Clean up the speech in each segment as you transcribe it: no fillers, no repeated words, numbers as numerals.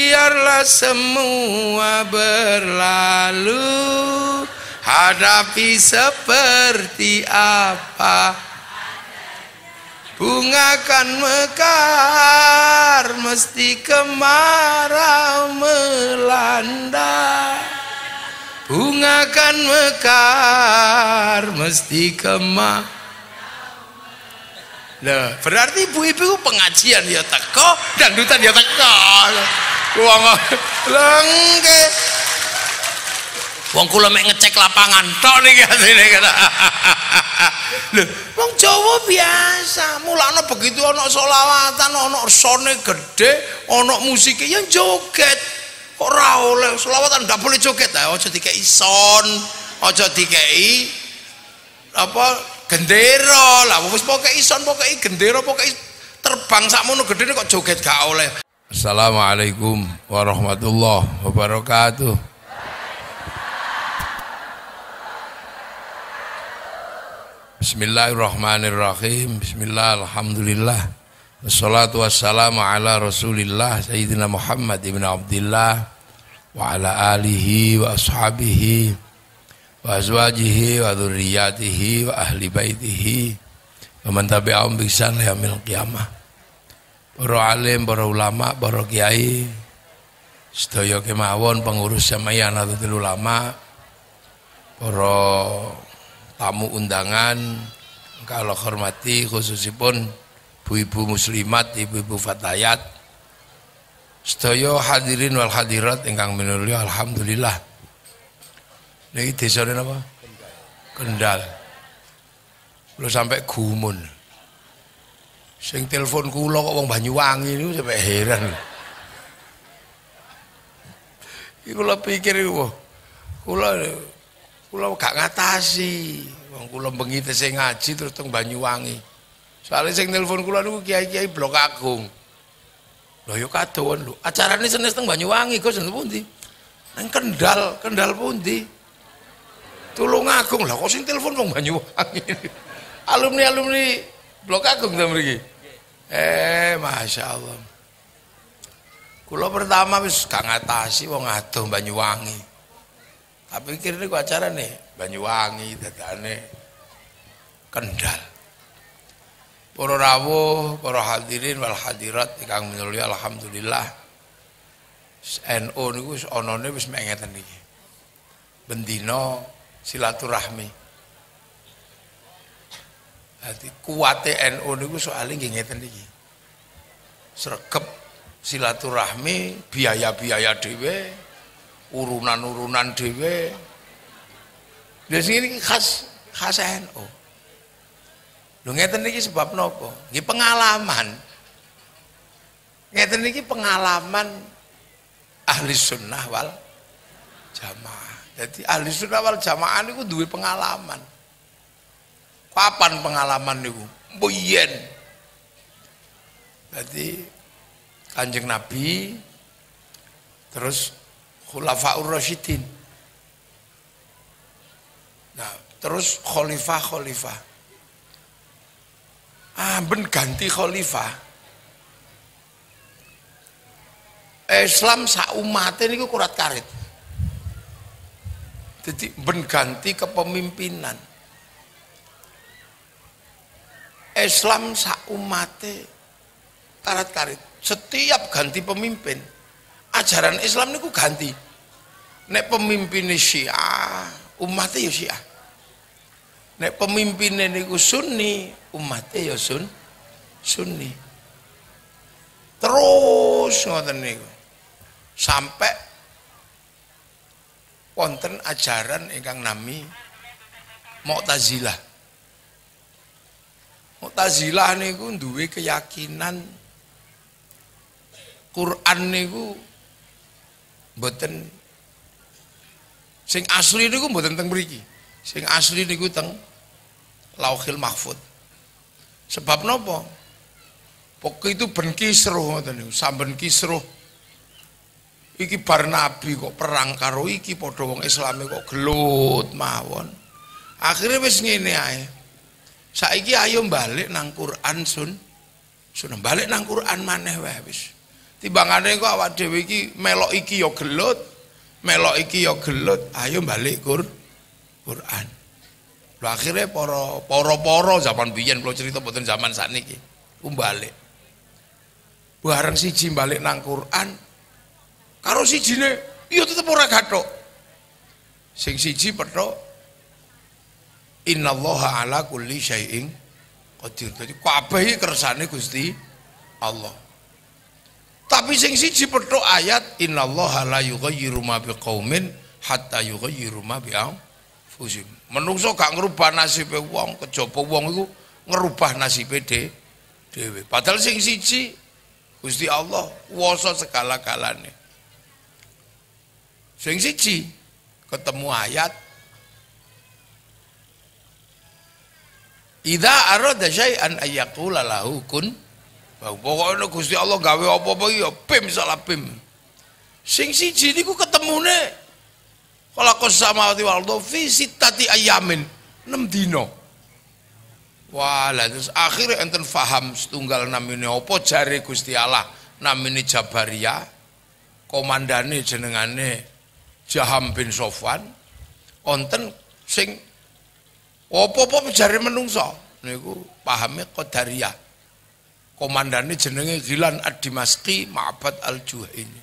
biarlah semua berlalu, hadapi seperti apa. Bunga kan mekar, mesti kemarau melanda. Bunga kan mekar, mesti kemarau. Loh, berarti ibu-ibu pengajian ya teko, dangdutan ya teko. Wong lengke. Wong kula mek ngecek lapangan tok niki asline kata. Lho, wong Jawa biasa, mulane begitu ana selawatan, ana resone gedhe, ana musike ya joget. Kok ora oleh selawatan ndak boleh joget ta, aja dikeki son, aja dikeki apa gendera. Lah wis pokoke ison, pokoke gendera, pokoke terbang sakmono gedene kok joget gak oleh. Assalamualaikum warahmatullahi wabarakatuh. Bismillahirrahmanirrahim. Bismillah, alhamdulillah. Wassalatu wassalamu ala rasulillah Sayyidina Muhammad ibn Abdillah wa ala alihi wa ashabihi wa azwajihi wa dhurriyyatihi wa ahli baitihi wa man tabi'ahum bi ihsan ila yaumil qiyamah. Para alim, para ulama, para kiai, sedaya kemawon pengurus Jamaah Nahdlatul Ulama, para tamu undangan, kalau hormati khususipun ibu-ibu muslimat, ibu-ibu fatayat, sedaya hadirin wal hadirat ingkang minulya, alhamdulillah. Niki desane napa? Kendal. Kula sampai gumun. Sing telepon kula kok wong Banyuwangi niku sampai heran. Iki kula pikir iku kula gak ngatasi, wong kula bengi tesih ngaji terus teng Banyuwangi. Soale sing nelpon kula niku kiai-kiai Blok Agung. Lho ya kadowen lho, acarane Senin teng Banyuwangi Gus pundi? Nang Kendal, Kendal pundi? Tulungagung. Lah kok sing telepon wong Banyuwangi. Alumni Blok Agung ta mriki. Masya Allah. Kula pertama wis gak ngatasi wong adoh Banyuwangi. Tapi pikir niku acarane Banyuwangi, dadane Kendal. Para rawuh, para hadirin wal hadirat ingkang minulya, alhamdulillah. NU niku wis anane wis mek ngeten iki. Bendina silaturahmi. Dadi kuwate NU niku soalé nggih ngeten iki. Sregep silaturahmi, biaya-biaya dhewe, urunan-urunan dhewe. Lha sing iki khas NU. Lho ngeten iki sebab napa? Nggih pengalaman. Ngeten iki pengalaman ahli sunnah wal jamaah. Jadi ahli sunnah wal jamaah niku duwe pengalaman. Kapan pengalaman niku? Mbiyen. Jadi Kanjeng Nabi terus Khulafaur Rasyidin. Nah, terus khalifah. Ben ganti khalifah. Islam sak umate niku kurat karit. Jadi ben ganti kepemimpinan. Islam sak umate karat karit. Setiap ganti pemimpin, ajaran Islam niku ganti. Nek pemimpinnya Syiah, umatnya ya Syiah. Nek pemimpinnya niku Sunni, umatnya ya Sunni. Terus ngoten niku. Sampai wonten ajaran ingkang nami Mu'tazilah. Mu'tazilah niku duwe keyakinan Quran niku mboten sing asli niku mboten teng mriki. Sing asli niku teng Lauhil Mahfuz. Sebab napa? Pokoke itu ben kisruh ngoten niku, samben kisruh. Iki bar nabi kok perang karo iki padha wong Islame kok gelut mawon. Akhire wis ngene ae. Saiki ayo balik nang Quran sunnah balik nang Quran maneh wae wis. Timbangane kok awak dhewe iki melok iki ya gelut, melok iki ya gelut, ayo balik Quran. Lho akhire para zaman biyen kula cerita mboten zaman sakniki. Ku balik. Bareng siji balik nang Quran karo sijine iya tetep ora gathok. Sing siji petok innallaha ala kulli syai'in qadir. Dadi kabeh iki kersane Gusti Allah. Tapi sing siji petok ayat innallaha la yughayyiru ma biqaumin hatta yughayyiru ma bi anfusihim. Menungso gak ngrubah nasibe wong, kejaba wong iku ngerubah nasibe dhewe. Padahal sing siji Gusti Allah kuwasa segala-galane. Sing siji ketemu ayat idza arada syai'an ayyaqula lahu kun. Pokoknya Gusti Allah gawe apa-apa ya bim salah bim. Sing siji niku ketemune khalaqas samawati wal arda fi sittati ayamin 6 dina. Wah, lah terus akhirnya enten faham setunggal namine apa jare Gusti Allah, namine Jabariyah, komandane jenengane Jaham bin Sofwan, wonten sing apa-apa jare menungso niku pahame Qadariyah. Komandane jenenge Ghilan ad-Dimashqi Ma'bad al-Juhaini.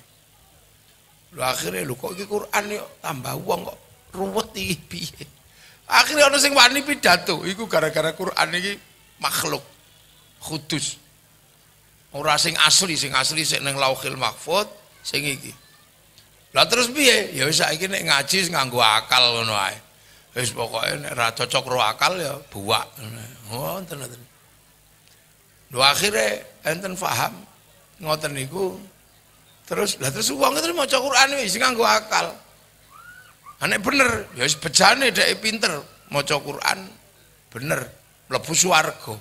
Lho akhirnya lho kok iki Quran yo tambah wong kok ruwet iki piye. Akhirnya ana sing wani pidato, iku gara-gara Quran iki makhluk kudus. Ora sing asli sing ning Lauhil Mahfuz sing iki. Lah terus piye? Ya wis saiki nek ngaji nganggo akal ngono ae. Wis pokoke nek ora cocok karo akal ya buak. Oh, enten. Lho akhirnya enten paham ngoten niku. Terus wong terus maca Quran wis nganggo akal. Nek bener, ya wis bejane dhek pinter maca Quran bener mlebu swarga.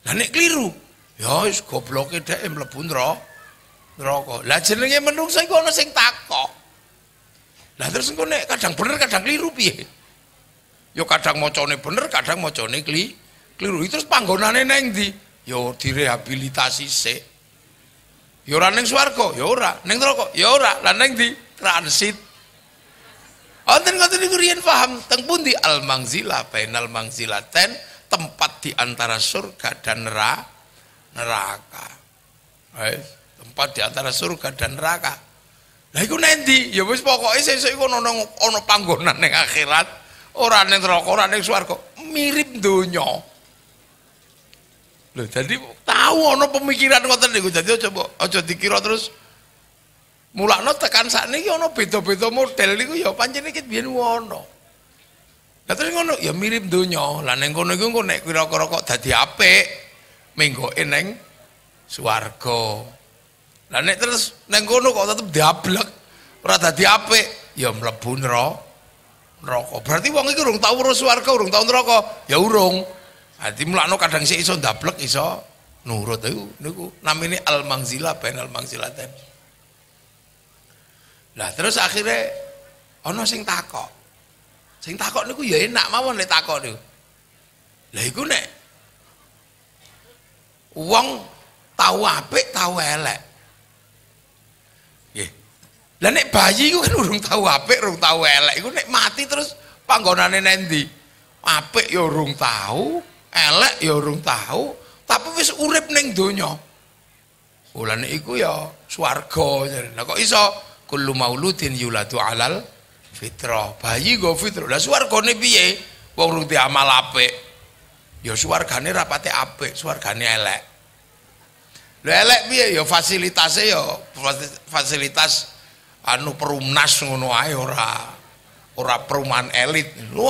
Lah nek kliru, ya wis gobloke dhek mlebu neraka. Lah jenenge menungso iku ana sing takok. Lah terus engko nek kadang bener kadang kliru piye? Ya kadang macane bener, kadang macane kliru. Terus panggonane nang ndi? Ya direhabilitasi sik. Ya ora ning swarga, ya ora, ning neraka, ya ora. Lah ning ndi? Transit. Wonten ngoten niku riyen paham teng pundi al-manzilah bainal manzilaten, tempat di antara surga dan neraka. Tempat di antara surga dan neraka. Lah iku nendi? Ya wis pokoke sesuk iku ana panggonan ning akhirat, ora ning neraka, ora ning swarga, mirip donya. Lho dadi tahu ana pemikiran ngoten niku. Dadi aja dikira terus mulakno tekan sakniki ana beda-beda model niku ya pancen iki biyen ono. Lah terus ngono ya mirip donya. Lah ning kono iku nek kira-kira kok dadi apik, menggoke ning swarga. Lah nek terus ning kono kok tetep diablek, ora dadi apik, ya mlebu neraka. Berarti wong iki urung tau weruh swarga, urung tau neraka, ya urung. Dadi mulakno kadang sik iso ndablek, iso nurut niku namine al-manzilah bainal manzilaten. Lah terus akhirnya ana sing takok. Sing takok niku ya enak mawon nek takok niku. Lah iku nek wong tau apik tau elek. Nggih. Lah nek bayi iku kan urung tau apik, urung tau elek. Iku nek mati terus panggonane nendi? Apik ya urung tau, elek ya urung tau, tapi wis urip ning donya. Lah nek iku ya swarga. Lah kok iso kullu mauludin yuladu alal fitrah. Bayi go fitrah. Lah swargane piye? Wong urung diamal apik. Ya swargane rapate apik, swargane elek. Lah elek piye? Ya fasilitasnya ya fasilitas anu perumnas ngono ae ora perumahan elit. Lho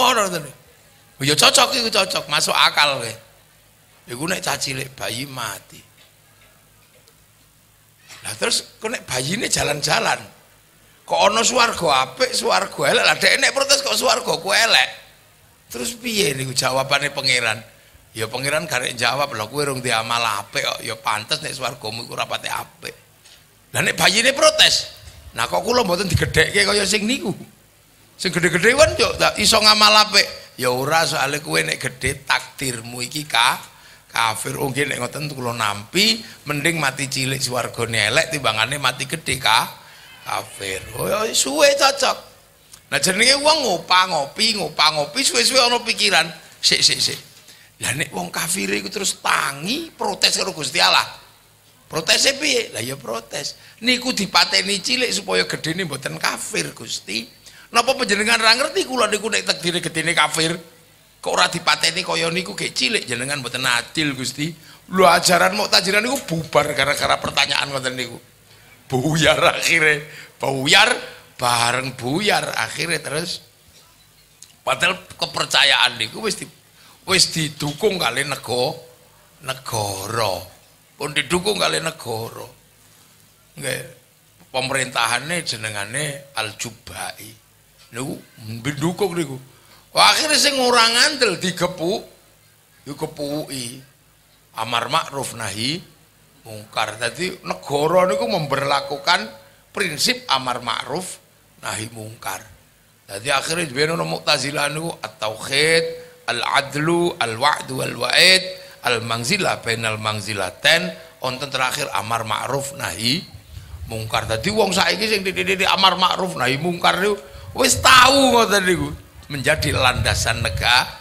ya cocok iku cocok, masuk akal kowe. Iku nek cah cilik bayi mati. Lah terus kok nek bayine jalan-jalan kok ana swarga apik, swarga elek. Lah dhek nek protes kok swarga ku elek. Terus piye niku jawabane pangeran? Ya pangeran garek jawab, lho kowe urung diamal apik kok ya pantes nek swargamu iku rapate apik. Lah nek bayine protes, nah kok kula mboten digedhekke kaya sing niku. Sing gedhe-gedhe kan yo iso ngamal apik. Ya ora soalé kowe nek gedhe takdirmu iki kafir. Oh nggih nek ngoten kula nampi mending mati cilik swargane elek timbangane mati gedhe kafir. Oh ya suwe cocok. Nah jenenge wong ngopi suwe-suwe ana pikiran, sik. Lah nek wong kafir iku terus tangi protes karo Gusti Allah. Protese piye? Lah ya protes. Niku dipateni cilik supaya gedene mboten kafir, Gusti. Napa panjenengan ra ngerti kula niku nek takdire gedene kafir? Kok ora dipateni kaya niku ge cilik jenengan mboten adil, Gusti. Lho ajaran Mu'tazilah niku bubar gara-gara pertanyaan ngoten niku. Buyar akhirnya. Buyar bareng buyar akhirnya terus padahal kepercayaan niku wis didukung kali negara. Pun didukung kali negara. Nggih. Pemerintahannya jenengane Al-Jubai. Niku mendukung niku. Akhirnya sing ora ngandel dikepuki. Amar ma'ruf nahi mungkar. Dadi negara niku memberlakukan prinsip amar ma'ruf nahi mungkar. Dadi akhirnya dhewe ono Mu'tazilah niku at-tauhid, al-adlu, al-wa'du wal-wa'id, al-manzilah bainal manzilaten, wonten terakhir amar ma'ruf nahi mungkar. Dadi wong saiki sing dididik amar ma'ruf nahi mungkar niku wis tahu ngoten niku menjadi landasan negara.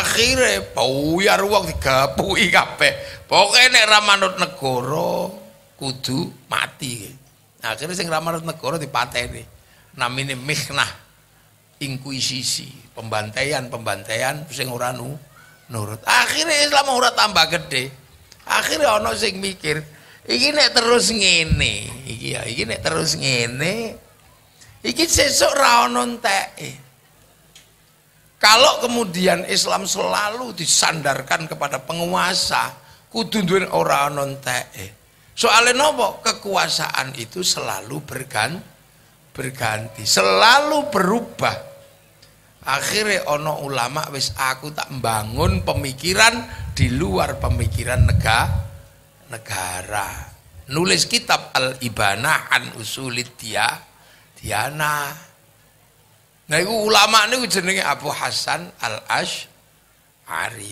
Akhirnya buyar wong digapuki kabeh. Pokoke nek ra manut negara kudu mati. Akhirnya sing ra manut negara dipateni. Namine mihnah, inkuisisi, pembantaian sing ora nurut. Akhirnya Islam ora tambah gede. Akhirnya ana sing mikir, iki nek terus ngene, iki nek terus ngene, iki sesuk ra ono enteke. Kalau kemudian Islam selalu disandarkan kepada penguasa, kudu duwe ora ana enteke. Soale napa? Kekuasaan itu selalu berganti, selalu berubah. Akhirnya ono ulama wis aku tak membangun pemikiran di luar pemikiran negara. Nulis kitab Al-Ibanah an Usulid Diyanah. Nah itu ulama ini jenenge Abu Hasan Al-Asy'ari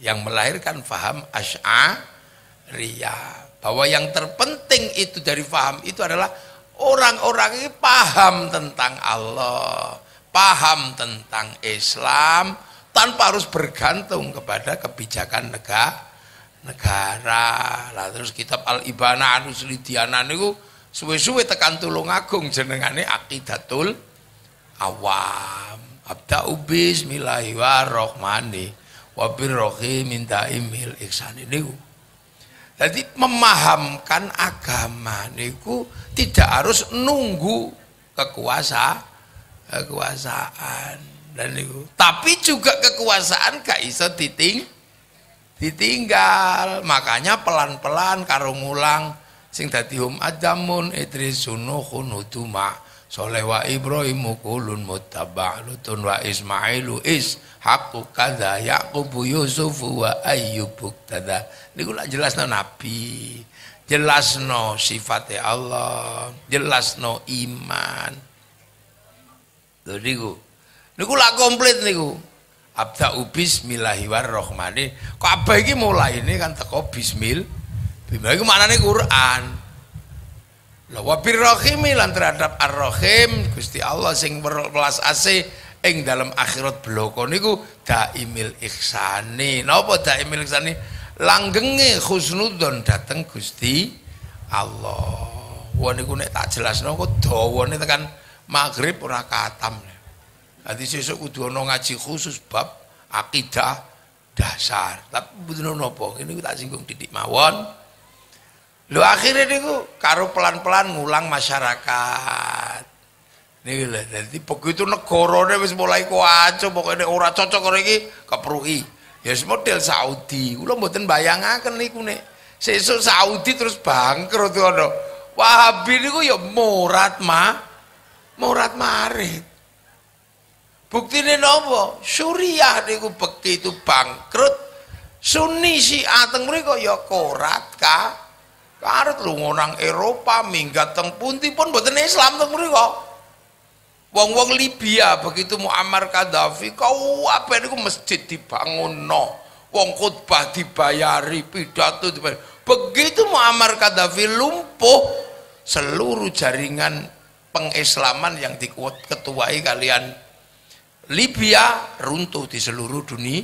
yang melahirkan faham Asy'ariyah, bahwa yang terpenting itu dari faham itu adalah orang-orang ini paham tentang Allah, paham tentang Islam tanpa harus bergantung kepada kebijakan negara. Lah terus kitab Al-Ibanah an Usulid Diyanah niku suwe-suwe tekan Tulungagung jenengane Aqidatul Awam. Abda'u bismillahirrahmanirrahim wa birrahim min daimil ihsan niku. Jadi memahamkan agama niku tidak harus nunggu kekuasaan dan niku. Tapi juga kekuasaan gak iso ditinggal. Makanya pelan-pelan karo ngulang sing dadi hum adamun idrisun khunutuma Soleh wa Ibrahimu kulun muttaba' Lutun wa Ismailu Ishaqu kadza Yaqubu Yusufu wa Ayyubu tada. Niku lak jelasno nabi, jelasno sifate Allah, jelasno iman. Lho niku lak komplit niku. Abda'u bismillahirrahmanirrahim. Kabeh iki mulaine kan teko bismillah. Bismillah iku maknane Quran. Lah wa birrahimi lan terhadap ar-rahim Gusti Allah sing welas asih ing dalam akhirat bloko niku daimil ihsani. Napa daimil ihsani? Langgenge husnudzon dateng Gusti Allah. Wah niku nek tak jelasno kok dawane tekan maghrib ora katam. Dadi sesuk kudu ana ngaji khusus bab akidah dasar. Tapi mboten napa, niku tak singgung titik mawon. Lho akhirnya niku karo pelan-pelan ngulang masyarakat. Niku lho, dadi begitu negarane wis mulai kuaco, pokoknya ora cocok karo iki kepruki. Ya model Saudi. Kula mboten bayangaken niku nek sesuk Saudi terus bangkrut ngono. Wahabi niku ya murat marit. Buktine napa? Suriah niku begitu bangkrut, Sunni Syiah teng mriku ya korat Karet lunga nang Eropa minggat teng pundi pun mboten Islam teng mriku. Wong-wong Libya begitu Muammar Gaddafi kabeh niku masjid dibangunno. Wong khutbah dibayari, pidato dibayari. Begitu Muammar Gaddafi lumpuh, seluruh jaringan pengislaman yang diketuai kalian Libya runtuh di seluruh dunia.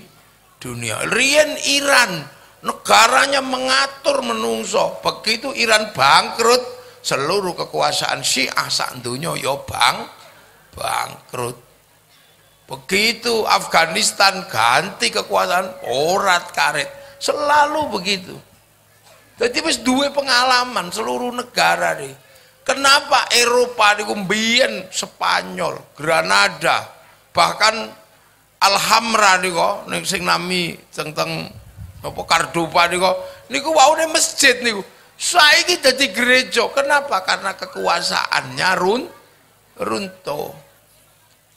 Riyen Iran negaranya mengatur menungso, begitu Iran bangkrut, seluruh kekuasaan Syiah sak donya ya bangkrut. Begitu Afghanistan ganti kekuasaan orat karet, selalu begitu. Jadi wis duwe pengalaman seluruh negara nih. Kenapa Eropa niku mbiyen Spanyol, Granada, bahkan Alhamra niku sing nami teng apa Cordoba niku waune masjid niku. Saiki dadi gereja. Kenapa? Karena kekuasaannya runtuh.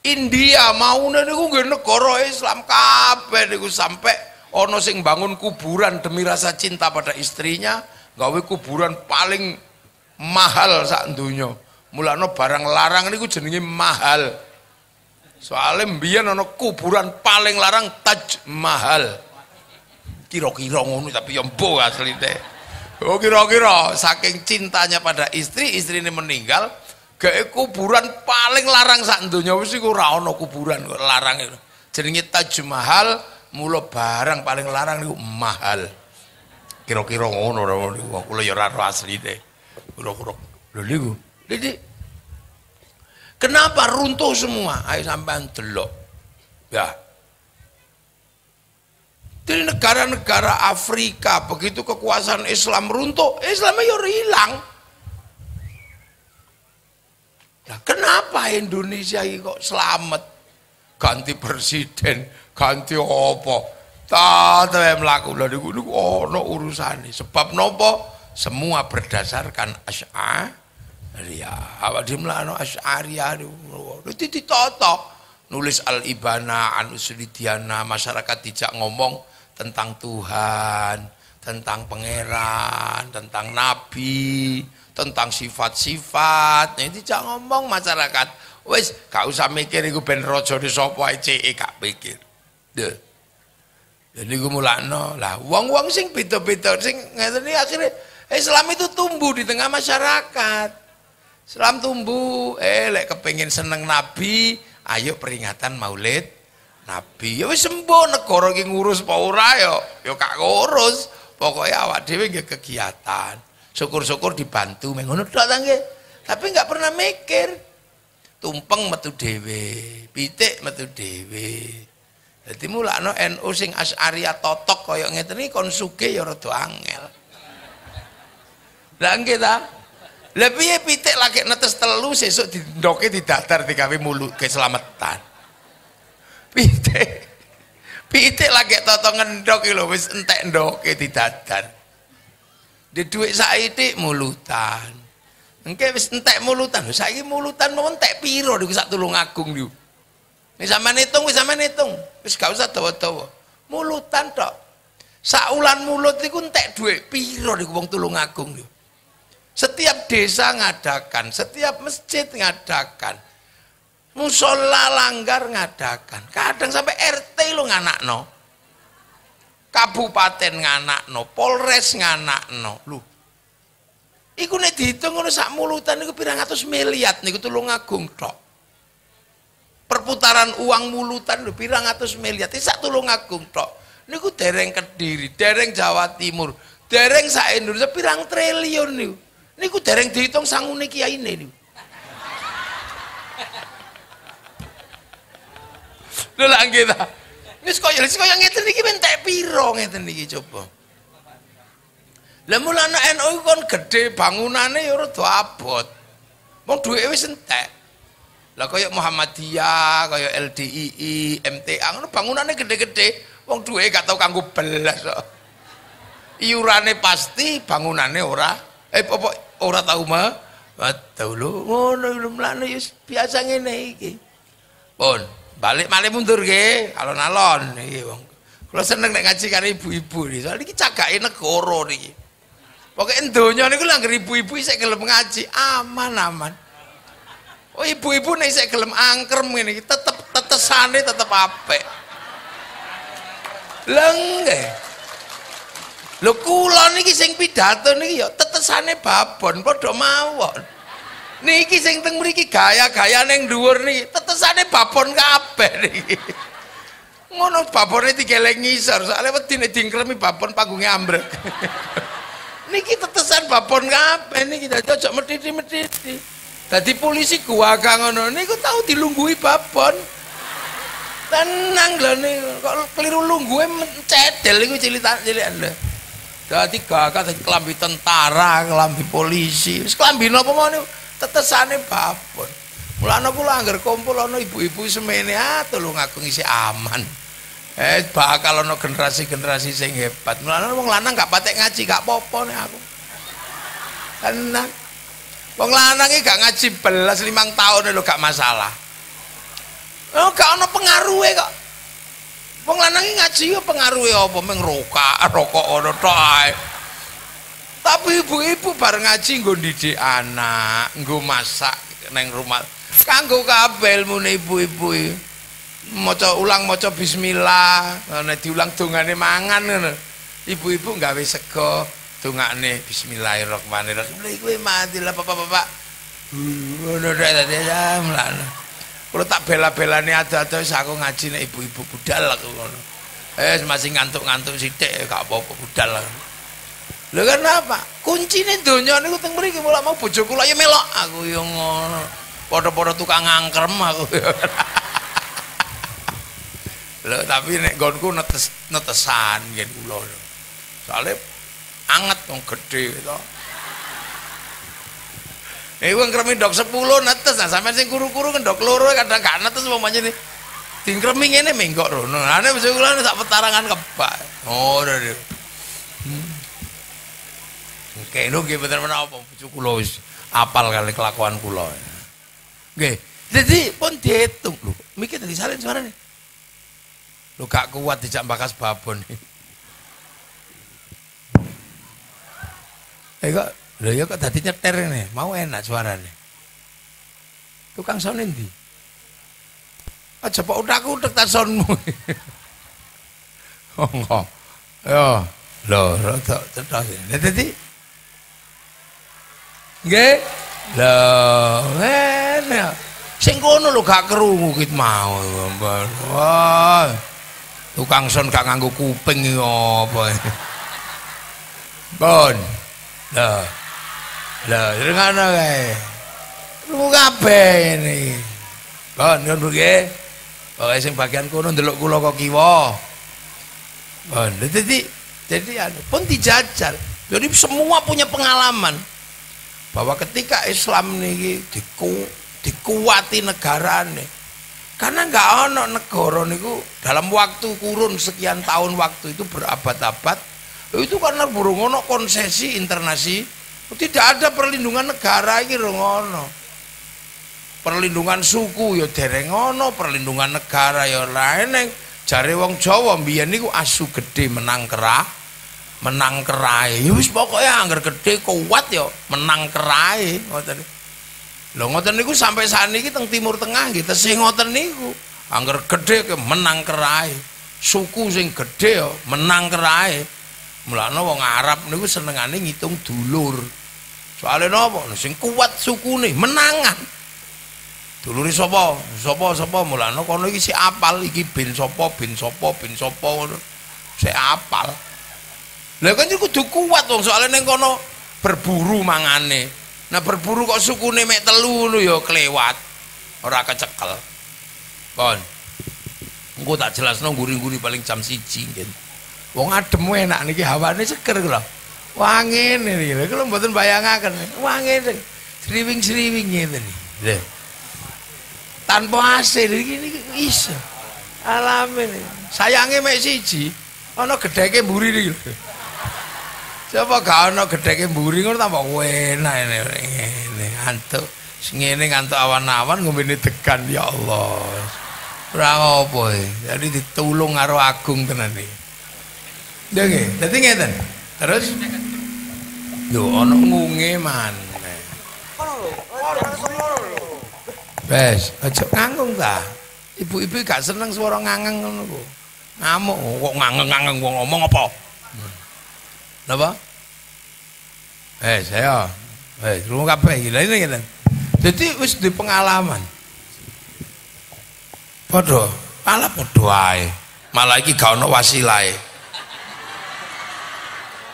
India maune niku nggih negara Islam kabeh niku, sampai ana sing bangun kuburan demi rasa cinta pada istrinya, gawe kuburan paling mahal sak donya. Mulane barang larang niku jenenge mahal. Soalnya mbiyen ana kuburan paling larang Taj Mahal. Kira-kira ngono tapi ya mbuh asline. Oh kira-kira saking cintanya pada istri ini meninggal, gawe kuburan paling larang sak donya, wis iku ora ana kuburan kok larang itu. Jenenge Taj Mahal, mula barang paling larang niku mahal. Kira-kira ngono ora niku. Kula ya ora asline. Kira-kira. Lho niku. Jadi kenapa runtuh semua? Ayo sampean delok. Ya. Jadi negara-negara Afrika begitu kekuasaan Islam runtuh, Islamnya ya hilang. Nah, kenapa Indonesia ini kok selamat? Ganti presiden, ganti apa? Tata mlaku lha niku ana urusane. Sebab nopo? Semua berdasarkan Asy'ariyah. Awak dhewe mlakno Asy'ariyah niku ditata. Nulis Al-Ibana, An-Usulidiana, masyarakat dijak ngomong tentang Tuhan, tentang pangeran, tentang nabi, tentang sifat-sifat. Nah, dijak ngomong masyarakat. Wis gak usah mikir iku ben rajane sapa ae gak pikir. Deh. Jadi gue mulakno lah, wong-wong sing beda-beda sing ngeten iki akhirnya Islam itu tumbuh di tengah masyarakat. Islam tumbuh, lek kepengin seneng Nabi, ayo peringatan Maulid Nabi. Ya wis sembuh, negara iki ngurus apa ora ya gak ngurus. Pokoke awak dhewe nggih kegiatan. Syukur-syukur dibantu ngono tok ta nggih. Tapi enggak pernah mikir. Tumpeng metu dhewe, pitik metu dhewe. Dadi mulakno NU sing Asy'ariyah totok kaya ngeten iki kon sugih ya rada angel. Lah nggih ta? Lah piye pitik lagi netes telu sesuk dindoke didadar digawe mulut keselamatan. Pitik lagi toto ngendok iki lho wis entek ndoke didadar. Di dhuwit saithik mulutan. Engke wis entek mulutan. Saiki mulutan mau entek piro niku sak Tulungagung niku. Nek sampean hitung wis sampean hitung. Wis gak usah dawa-dawa. Mulutan tok. Sak ulan mulut niku entek dhuwit piro niku wong Tulungagung niku. Setiap desa ngadakan, setiap masjid ngadakan. Musola langgar ngadakan. Kadang sampai RT lo nganakno. Kabupaten nganakno, Polres nganakno. Lho. Iku nek dihitung ngono sak mulutan niku pirang atus miliar niku Tulungagung tok. Perputaran uang mulutan lho pirang atus miliar iki sak Tulungagung tok. Niku dereng Kediri, dereng Jawa Timur, dereng sak Indonesia pirang triliun niku. Niku dereng dihitung sangune kiyaine niku. Lho lha nggih ta. Wis kaya ngeten iki entek piro ngeten iki coba. Lah mulane NU kon gedhe bangunane ya rada abot. Wong duweke wis entek. Lah kaya Muhammadiyah, kaya LDII, MTA ngono bangunane gede-gede, wong duweke gak tau kanggo belas kok. Iurane pasti, bangunane ora. Apa ora tau mah. Waduh lho, ngono lho mlane ya biasa ngene iki. Pun, balik malih mundur nggih, alon-alon iki wong. Kula seneng nek ngaji karo ibu-ibu iki, soal iki cagake negara niki. Pokoke donya niku lha ibu-ibu isih gelem ngaji, aman-aman. Oh ibu-ibu nek isih gelem angkrem ngene iki tetep tetesane tetep apik. Lha nggih. Lho kula niki sing pidato niki ya tetesane babon padha mawon. Niki sing teng mriki gaya-gaya ning dhuwur niki tetesane babon kabeh niki. Ngono babone digeleng ngisor, soalnya wedi nek dingklemi babon panggunge ambrek. Niki tetesan babon kabeh niki dadi aja metiti-metiti. Dadi polisi gua ngono niku tau dilungguhi babon. Tenang lho niku kok keliru lungguhe cedel iku cilik-cilikan lho. Dadi gagah dadi klambi tentara, klambi polisi. Wis klambi napa ngono tetesane babon. Mulane kula anggar kumpul ana ibu-ibu semene tulung aku ngisi aman. Bakal ana generasi-generasi sing hebat. Mulane wong lanang gak patek ngaji gak apa-apa nek aku. Tenang. Wong lanang iki gak ngaji belas 5 tahun lho gak masalah. Oh gak ana pengaruhe kok. Wong lanang iki ngaji yo pengaruhe apa meng rokok ono tok ae. Tapi ibu-ibu bareng ngaji nggo ndidik anak, nggo masak neng rumah. Kanggo kabeh ilmune ibu-ibu iki. Maca bismillah, nek diulang dongane mangan ngono. Ibu-ibu gawe sego, dongane bismillahirrahmanirrahim. Lha kowe mati lah bapak-bapak. Ngono nek dadi mlane. Kalau tak bela-belane ada-ada wis aku ngaji nek ibu-ibu budal aku ngono. Masih ngantuk-ngantuk sithik gak apa-apa budal. Lha kenapa? Kuncine donya niku teng mriki mulak mau bojo kula ya melok aku yo ngono. Padha-padha tukang ngangkrem aku. Lho tapi nek nggonku netesan ngen kula. Soale anget wong gedhe to. Wong kremi ndok 10 netes, nah sampean sing kuru-kuru kendok loro kadang gak netes umpamane ini. Dingkremi ngene menggok rono. Lah nek bojo kula sak petarangan kebak. Oh, lho. Oke, nggih bener menapa bojo kula wis apal kali kelakuan kula. Nggih. Jadi pun diitung lho. Mikir tadi salin suarane. Lho gak kuat dijak bakas babon. Kok lho ya kok dadi nyetir ini, mau enak suarane. Tukang sound endi? Aja pak utak-utak ta soundmu. Oh enggak. Ya, lho rada cethak. Lah dadi nggih. Lho, enak. Sing kono lho gak krungu kit mau. Wah. Tukang sound gak nganggo kuping iki apa. Bon. Lah. Lah, ngono kae. Lu kabeh ini. Bon, ngono nggih. Pokoke sing bagian kono ndelok kula kok kiwa. Bon, jadi pun dijajal. Jadi semua punya pengalaman bahwa ketika Islam niki dikuati negarane. Karena enggak ono negara niku dalam waktu kurun sekian tahun waktu itu berabad-abad itu karena burung ono konsesi internasi. Tidak ada perlindungan negara iki ngono. Perlindungan suku ya dereng ono, perlindungan negara ya lain neng jare wong Jawa mbiyen niku asu gedhe menang kerahe. Ya wis pokoke angger gedhe kuat ya menang kerahe ngoten. Lho ngoten niku sampai saniki teng Timur Tengah nggih tesih ngoten niku. Angger gedhe ke menang kerahe. Suku sing gedhe ya menang kerahe. Mulane wong Arab niku senengane ngitung dulur. Soale napa? Sing kuat sukune menangan. Dulure sapa? Sapa mulane kono iki si apal iki bin sapa ngono. Sik apal. Lah kan iku kudu kuat wong soalnya ning kono berburu mangane. Nah berburu kok sukune mek 3 ngono ya kelewat. Ora kecekel. Kon. Engko tak jelasno nguri-nguri paling jam 1 ngen. Wong adem enak niki hawane seger lho. Wangen iki lho kula mboten bayangaken. Wangen sriwing-sriwing ngene iki. Lho. Tanpa AC iki iso. Alamin. Sayange mek 1 ana gedheke mburi iki lho. Coba gak ana gedheke mburi ngono tambah enak ngene antuk. Sing ngene ngantuk awan-awan ngombene degan ya Allah. Ora apa e. Jadi ditulung karo Agung tenan iki. Lha nggih, dadi ngeten. Terus yo ana ngunge maneh. Wes, aja nganggung ta. Ibu-ibu gak seneng swara ngangeng ngono kok. Ngamuk kok ngangeng-ngangeng wong ngomong apa? Napa? Saya. Rumah kabeh iki. Lha ini. Jadi wis di pengalaman. Padha, malah padha ae. Malah iki gak ono wasilahe.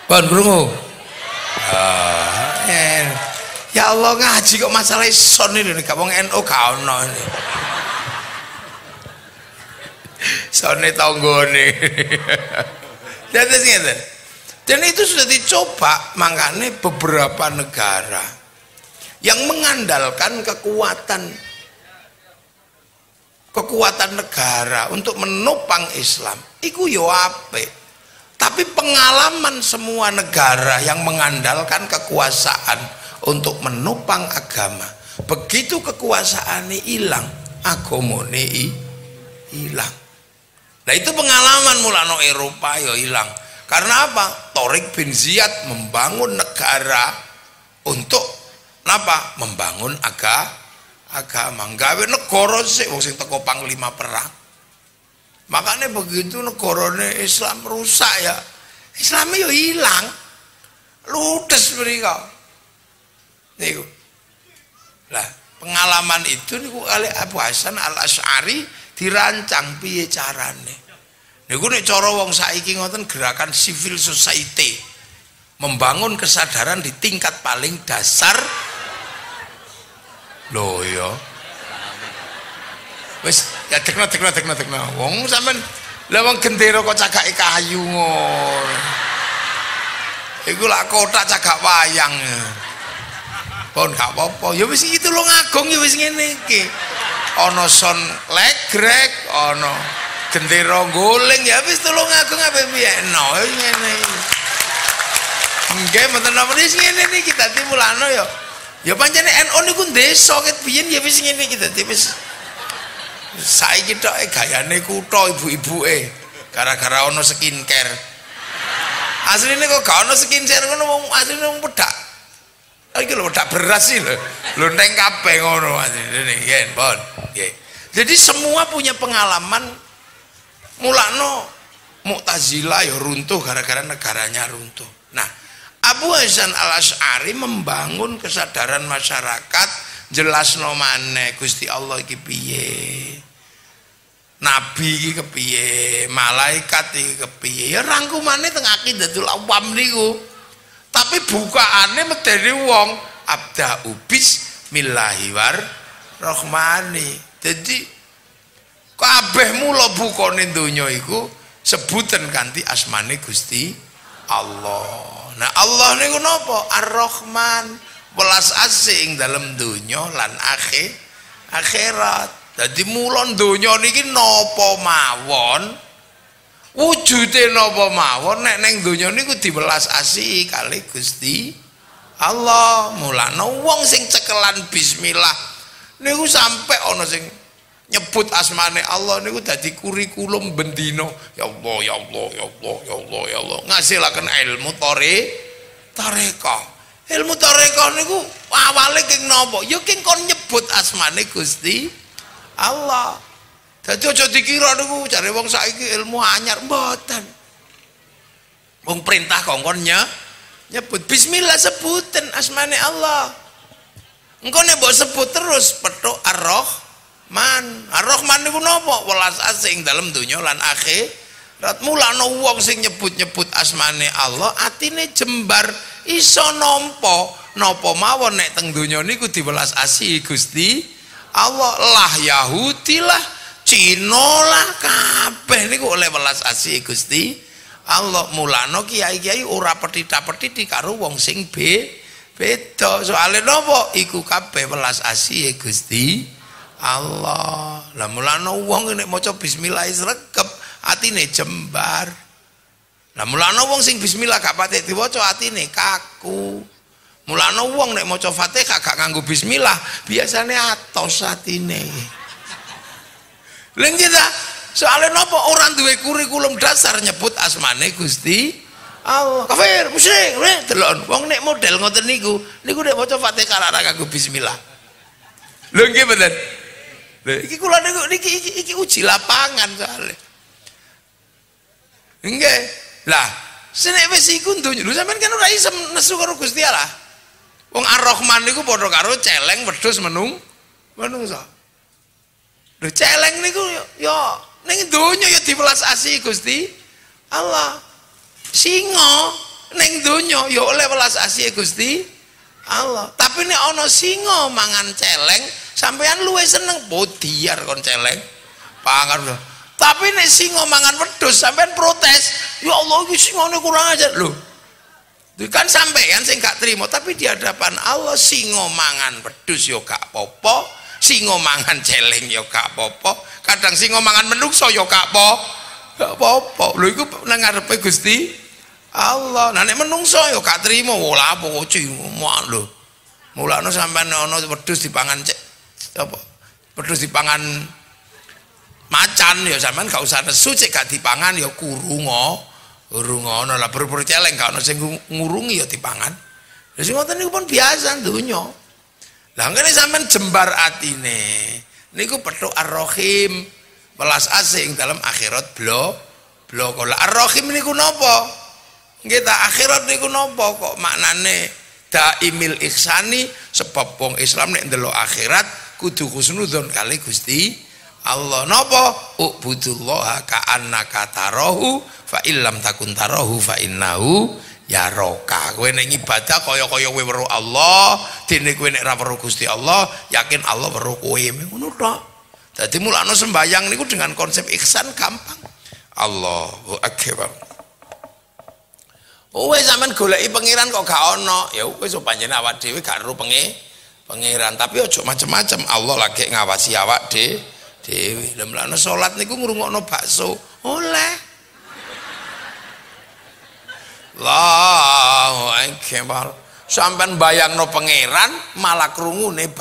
Pun krungu. Ya Allah ngaji kok masalah son ini gak wong NU gak ono ini. Sone tanggane. Dadi ngene. Dan itu sudah dicoba, makanya beberapa negara yang mengandalkan kekuatan negara untuk menopang Islam iku yo apik. Tapi pengalaman semua negara yang mengandalkan kekuasaan untuk menopang agama, begitu kekuasaannya hilang, agamane hilang. Nah itu pengalaman mulano Eropa yo hilang. Karena apa? Tariq bin Ziyad membangun negara untuk apa? Membangun agama. Gawe negara sik wong sing teko panglima perang. Makanya begitu negarane Islam rusak ya. Islamnya yo hilang. Ludes mereka. Niku. Lah, pengalaman itu niku oleh Abu Hasan Al-Asy'ari dirancang piye carane. Niku nek cara wong saiki ngoten gerakan civil society, membangun kesadaran di tingkat paling dasar. Loh ya. Wis ya tekno. Wong sampean lha wong gendera kok cagake kayu ngono. Iku lak kotak cagak wayang. Pun gak apa-apa. Ya wis iki tulung agung ya wis ngene iki. Ana son legrek, ana gendera goleng ya wis tulung agung apa piye no ngene iki. Nggih mboten napa wis ngene niki dadi mulane ya. Ya pancene NU niku desa ket biyen ya wis ngene iki dadi wis saiki tok gayane kutha ibu-ibuke gara-gara ana skincare. Asline kok gak ana skincare ngono wong asline wong pedak. Iki lho pedak beras sih lho. Lho neng kabeh ngono asline nggih, pun. Nggih. Jadi semua punya pengalaman. Mulano Mu'tazilah ya runtuh gara-gara negaranya runtuh. Nah, Abu Hasan Al-Asy'ari membangun kesadaran masyarakat, jelasno maneh Gusti Allah iki piye. Nabi iki kepiye, malaikat iki kepiye. Ya rangkumane teng Aqidatul Awam niku. Tapi bukaane medeni wong abda'u bismillahi war rahmani. Jadi kabeh mula bukane donya iku sebutan kanthi asmane Gusti Allah. Nah Allah niku napa? Ar-Rahman, welas asih dalam donya lan akhirat. Dadi mula donya niki napa mawon, wujude napa mawon nek ning donya niku diwelas asih kali Gusti Allah. Mulane wong sing cekelan bismillah niku sampai ana sing nyebut asmane Allah niku dadi kurikulum bendino. Ya Allah, ya Allah, ya Allah, ya Allah, ya Allah. Ngasilaken ilmu tarekah. Ilmu tarekah niku awale king napa? Ya king kon nyebut asmane Gusti Allah. Dadi aja dikira niku jare wong saiki ilmu anyar mboten. Wong perintah kongkon nyebut bismillah sebutin asmane Allah. Engko nek mbok sebut terus petuk Ar-Rahman niku napa? Welas asih dalam donya lan akhirat. Mulane wong sing nyebut-nyebut asmane Allah atine jembar iso napa mawon nek teng donya niku diwelas asih Gusti Allah. Lah Yahudi lah, Cina lah kabeh niku oleh welas asih Gusti Allah. Mulane kiai-kiai ora petita-petiti karo wong sing beda. Soale napa? Iku kabeh welas asih Gusti Allah. Lah mulane wong nek maca bismillah sregep atine jembar. Lah mulane wong sing bismillah gak patek diwaca atine kaku. Mulane wong nek maca Fatihah gak nganggo bismillah biasane atos atine. Lha kita soalnya napa ora duwe kurikulum dasar nyebut asmane Gusti Allah. Kafir, musyrik, delok wong nek model ngoten niku nek maca Fatihah ora nganggo bismillah. Lho nggih mboten? Iki kula niku iki uji lapangan soalnya. Nggih. Lah, senek wis iku donya. Lho sampean kan ora iso nesu karo Gusti Allah. Wong Ar-Rahman niku padha karo celeng wedhus menungso. Lho celeng niku ya ning donya ya diwelas asih Gusti Allah. Singa ning donya ya oleh welas asih Gusti Allah. Tapi nek ana singa mangan celeng, sampean luwih seneng podiar kon celeng. Pangan lho. Tapi nek singa mangan wedhus sampean protes. Ya Allah iki singane kurang ajar lho. Itu kan sampean sing gak trimo, tapi di hadapan Allah singa mangan wedhus ya gak apa-apa, singa mangan celeng ya gak apa-apa, kadang singa mangan menungso ya gak apa-apa. Lho iku nang ngarepe Gusti Allah. Nah nek menungso ya gak trimo, lha apa kok lho. Mulane sampean ana wedhus dipangan apa? Wedhus dipangan macan ya sampean gak usah nesu cek gak dipangan ya kurunga. Urung ana lah buru-buru celeng gak ana sing ngurungi ya dipangan. Lha sing ngoten niku pun biasa donya. Lah ngene sampean jembar atine. Niku petuk Ar-Rahim, welas asih dalam akhirat blok. Lah Ar-Rahim niku napa? Nggih ta akhirat niku napa kok maknane daimil ihsani sebab wong Islam nek ndelok akhirat kudu husnudzon kali Gusti Allah. Napa? Ubudullaha ka'annaka tarahu fa illam takun tarahu fa innahu yaraka. Kowe nek ibadah kaya-kaya kowe weruh Allah, dene kowe nek ora weruh Gusti Allah, yakin Allah weruh kowe. Ngono tok. Dadi mulane sembayang niku dengan konsep ihsan gampang. Allahu akbar. Wis sampean goleki pangeran kok gak ana, ya wis pancen awak dhewe gak ero pangeran, tapi aja macem-macem. Allah lagi ngawasi awak dhewe. Lah mlane salat niku ngrungokno bakso. Oleh Allahu akbar. Sampean bayangno pangeran malah krungune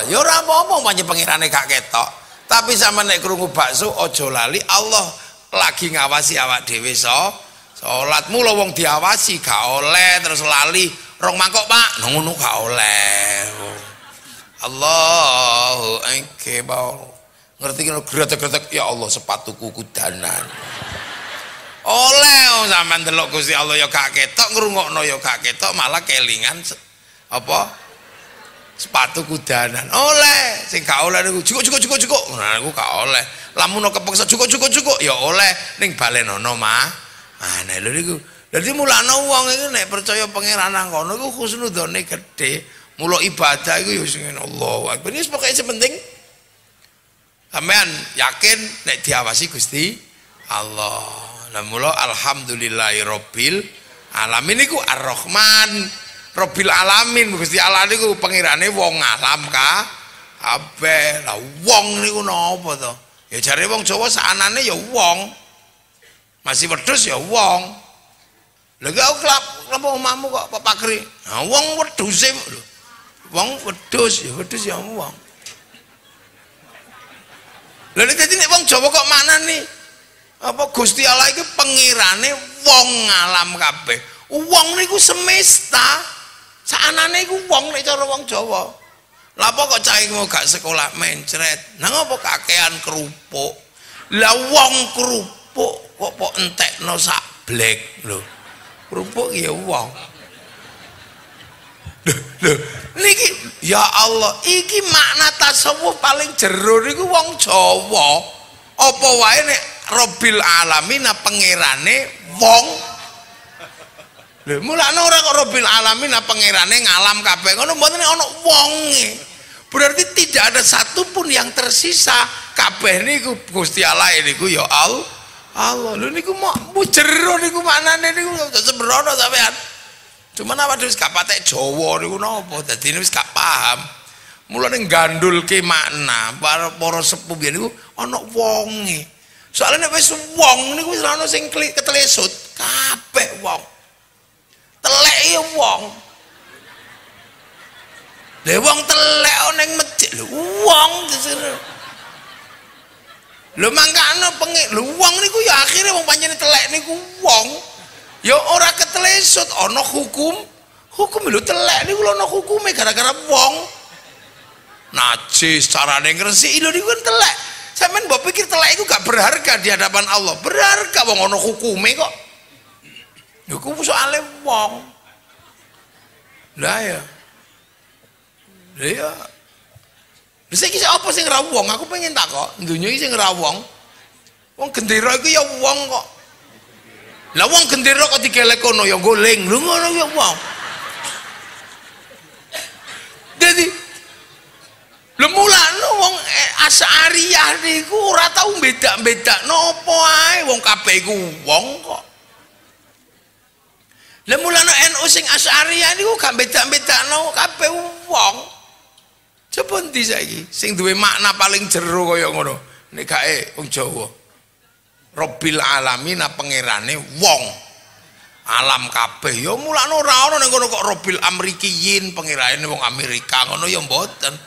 ya ora apa-apa pancen pangerane gak ketok. Tapi sampean nek krungu bakso aja lali Allah lagi ngawasi awak dhewe salat. Mula wong diawasi gak oleh terus lali rong mangkok Pak. Ngono gak oleh. Allahu akbar. Ngerti kena gretek-gretek ya Allah sepatuku kudanan. Oleh sampean delok Gusti Allah ya gak ketok, ngrungokno ya gak ketok, malah kelingan apa sepatu kudanan. Oleh sing gak oleh niku cukup. Nah niku gak oleh. Lamun kepeksa cukup ya oleh ning balenono mah. Nah lho niku. Dadi mulane wong iki nek percaya pangeran nang kono iku husnudzone gedhe. Mula ibadah iku ya sing Allahu Akbar. Wis pokoke sing penting sampean yakin nek diawasi Gusti Allah. Lah mula alhamdulillahirabbil alamin niku Ar-Rahman Rabbil alamin. Gusti Allah niku pengirane wong alam kabeh. Lah wong niku napa to? Ya jare wong Jawa saanane ya wong. Masih wedhus ya wong. Lha kok klap omahmu kok Pak Pakri. Nah wong wedhuse lho. Wong wedhus ya wong. Lha nek dadi nek wong Jawa kok manane apa Gusti Allah iki pengirane wong alam kabeh. Wong niku semesta. Saanane iku wong nek cara wong Jawa. Lah apa kok cahemu gak sekolah mencret? Nang apa kakean kerupuk? Lah wong kerupuk kok entekno sak blek lho. Kerupuk ya wong. Lho niki ya Allah, iki makna tasawuf paling jero niku wong Jawa. Apa wae nek Rabbil alamin pangerane wong. Lho mulane ora kok Rabbil alamin pangerane ngalam kabeh ngono mboten ana wonge. Berarti tidak ada satupun yang tersisa. Kabeh niku Gusti Allah niku ya Allah. Lho niku mau jero niku maknane niku sembrono sampean. Cuman apa wis gak patek Jawa niku napa dadi wis gak paham. Mulane gandulke makna para sepuh biyen niku ana wonge. Soalnya nek wis wong niku wis ana sing ketelesut, kabeh wong. Telek ya wong. Lha wong telek ning masjid lho wong disere. Lho mangkane lho wong niku ya akhire wong pancen telek niku wong. Ya ora ketelesut ana hukum lho telek niku ana hukume gara-gara wong. Najis carane ngresiki lho niku kan telek. Sampeyan mbok pikir telek iku gak berharga di hadapan Allah. Berharga wong ana hukume kok. Iku soalé wong. Lah ya. Iya. Lha saiki apa sing ra wong? Aku pengen tak kok, donya iki sing ra wong. Wong gendera iku ya wong kok. Lah wong gendera kok digelek kono ya goleng. Lho ngono ya wong. Dadi lho mulane wong Asy'ariyah niku ora tau beda-bedakno apa ae, wong kabeh iku wong kok. Lah mulane NU sing Asy'ariyah niku gak beda-bedakno kabeh wong. Coba ndi saiki sing duwe makna paling jero kaya ngono. Nek gae wong Jawa. Rabbil alamin pangerane wong. Alam kabeh ya mulane ora ana ning kono kok Rabbil Amrikiyin pangerane wong Amerika ngono ya mboten.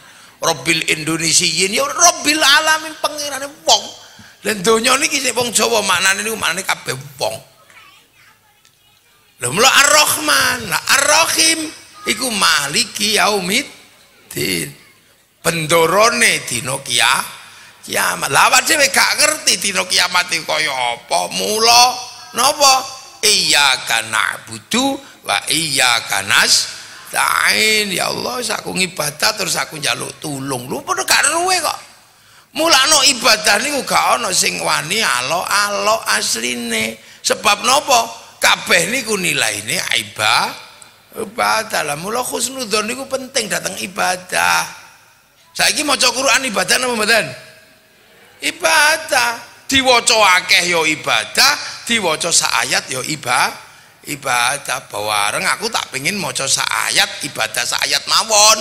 Rabbil Indonesiyin ya Rabbil alamin pangerane wong. Lah donya niki sing wong Jawa maknane niku maknane kabeh wong. Lha mula Ar-Rahman, Ar-Rahim iku Maliki Yaumiddin. Bendorone dina kiamat. Lah awake dhewe gak ngerti dina kiamat iku kaya apa. Mula napa? Iyyaka na'budu wa iyyaka nasta'in. Ya Allah, aku ngibadah terus aku njaluk tulung. Lho padha gak ruwe kok. Mulane ibadah niku gak ana sing wani alok-alok asline. Sebab napa? Kabeh niku nilaine ibadah. Lah mula husnudzon niku penting datang ibadah. Saiki maca Quran ibadah napa mboten? Ibadah. Diwaca akeh ya ibadah, diwaca sak ayat ya ibadah. Bareng aku tak pengin maca sak ayat ibadah sak ayat mawon.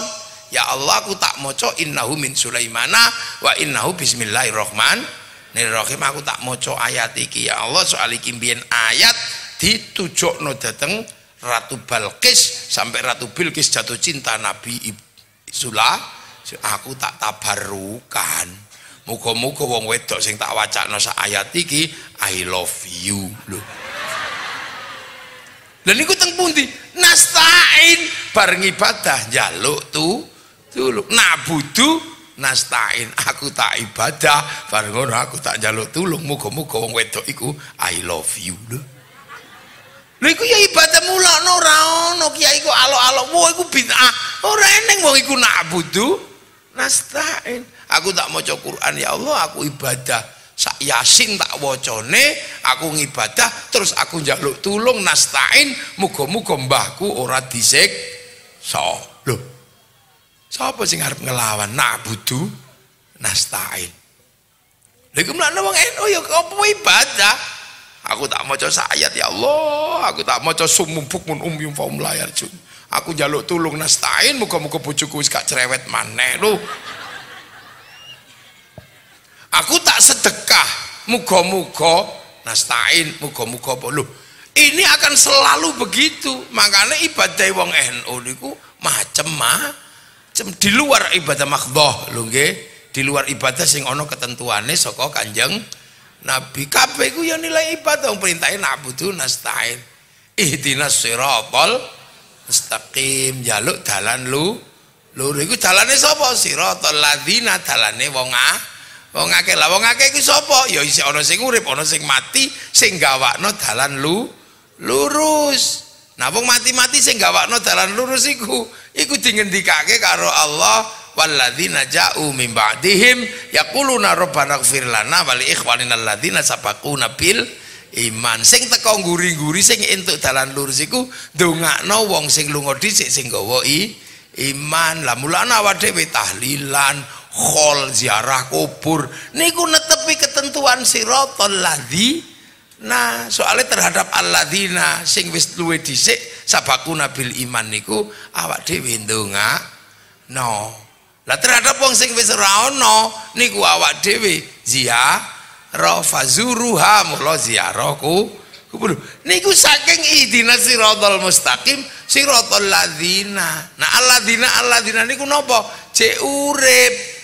Ya Allah aku tak maca innahu min Sulaimana wa innahu bismillahirrahmanirrahim. Aku tak maca ayat iki ya Allah soal iki mbiyen ayat ditujokno dhateng Ratu Balqis sampai Ratu Bilqis jatuh cinta Nabi aku tak tabarukan. Muga-muga wong wedok sing tak wacana sak ayat iki I love you lho. Lha niku teng pundi? Nasta'in bareng ibadah njaluk tulung. Nabudu nasta'in aku tak ibadah bareng ngono aku tak njaluk tulung. Muga-muga wong wedok iku I love you lho. Lha iku ya ibadah mulane ora ono kiai kok alok-alok. Wah iku bid'ah. Ora eneng wong iku nabudu nasta'in. Aku tak maca Quran ya Allah, aku ibadah sak Yasin tak wacane, aku ngibadah terus aku njaluk tulung nasta'in, muga-muga mbahku ora disiksa. Lho. Sapa sing arep ngelawan nabudu nasta'in? Lha iku mlane wong NU ya apa ibadah? Aku tak maca sak ayat ya Allah, aku tak maca sumum bukmun umyum faum layar jun. Aku njaluk tulung nasta'in, muga-muga bojoku wis gak cerewet maneh lho. Aku tak sedekah, muga-muga nasta'in, muga-muga apa lho. Ini akan selalu begitu. Makanya ibadah wong NU niku macem-macem di luar ibadah makhdhah lho nggih. Di luar ibadah sing ana ketentuane saka Kanjeng Nabi. Kabeh iku ya nilai ibadah wong perintahe na'budu nasta'in. Ihdinas siratal mustaqim, njaluk dalan lur iku dalane sapa? Siratal ladzina dalane wong akeh. Lah wong akeh iku sapa? Ya isih ana sing urip, ana sing mati, sing gawakno dalan lurus. Nah wong mati-mati sing gawakno dalan lurus iku dingendikake karo Allah, walladzina ja'u min ba'dihim yaquluna rabbana ighfir lana wa li ikhwanina alladzina sabaquna bil iman. Sing teka nguri-nguri sing entuk dalan lurus iku ndongakno wong sing lunga dhisik sing gawa iman. Lah mulane awake dhewe tahlilan khol ziarah kubur niku netepi ketentuan siratal ladzina. Soalnya terhadap alladzina sing wis luwe dhisik sabaquna bil iman niku awak dhewe ndongakno. Lah terhadap wong sing wis ora ana niku awak dhewe ziarah fazuruha, mula ziarah kubur niku saking ihdinas siratal mustaqim siratal ladzina. Nah alladzina niku napa? Cek urip.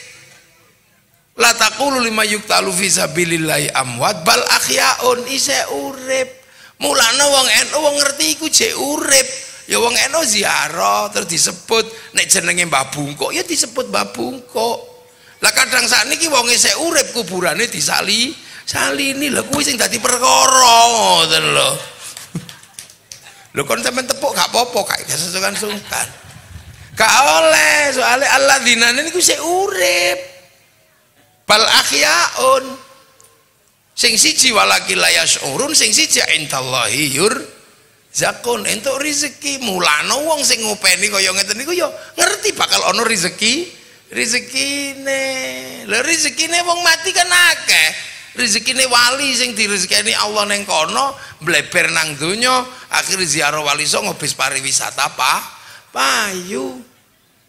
La taqulu lima yuktalu fi sabilillahi amwat bal ahyaun, isih urip. Mulane wong NU wong ngerti iku jek urip. Ya wong NU ziarah terus disebut nek jenenge Mbah Bungkuk ya disebut Mbah Bungkuk. Lah kadang sakniki wong isih urip kuburane salini lho kuwi sing dadi perkara ngoten lho. Lho kon sampean tepuk gak apa-apa kae sungkan. Gak oleh soalnya alladzina niku sik urip. Bal akhyaun. Sing siji walaki la yasyurun, sing siji indallahi zakun entuk rezeki. Mulane wong sing ngopeni kaya ngeten niku ya ngerti bakal ana rezekine. Lha rezekine wong mati kan akeh. Rezekine wali sing direzekeni Allah ning kono mbleber nang donya, akhir ziarah wali songo bis pariwisata payu.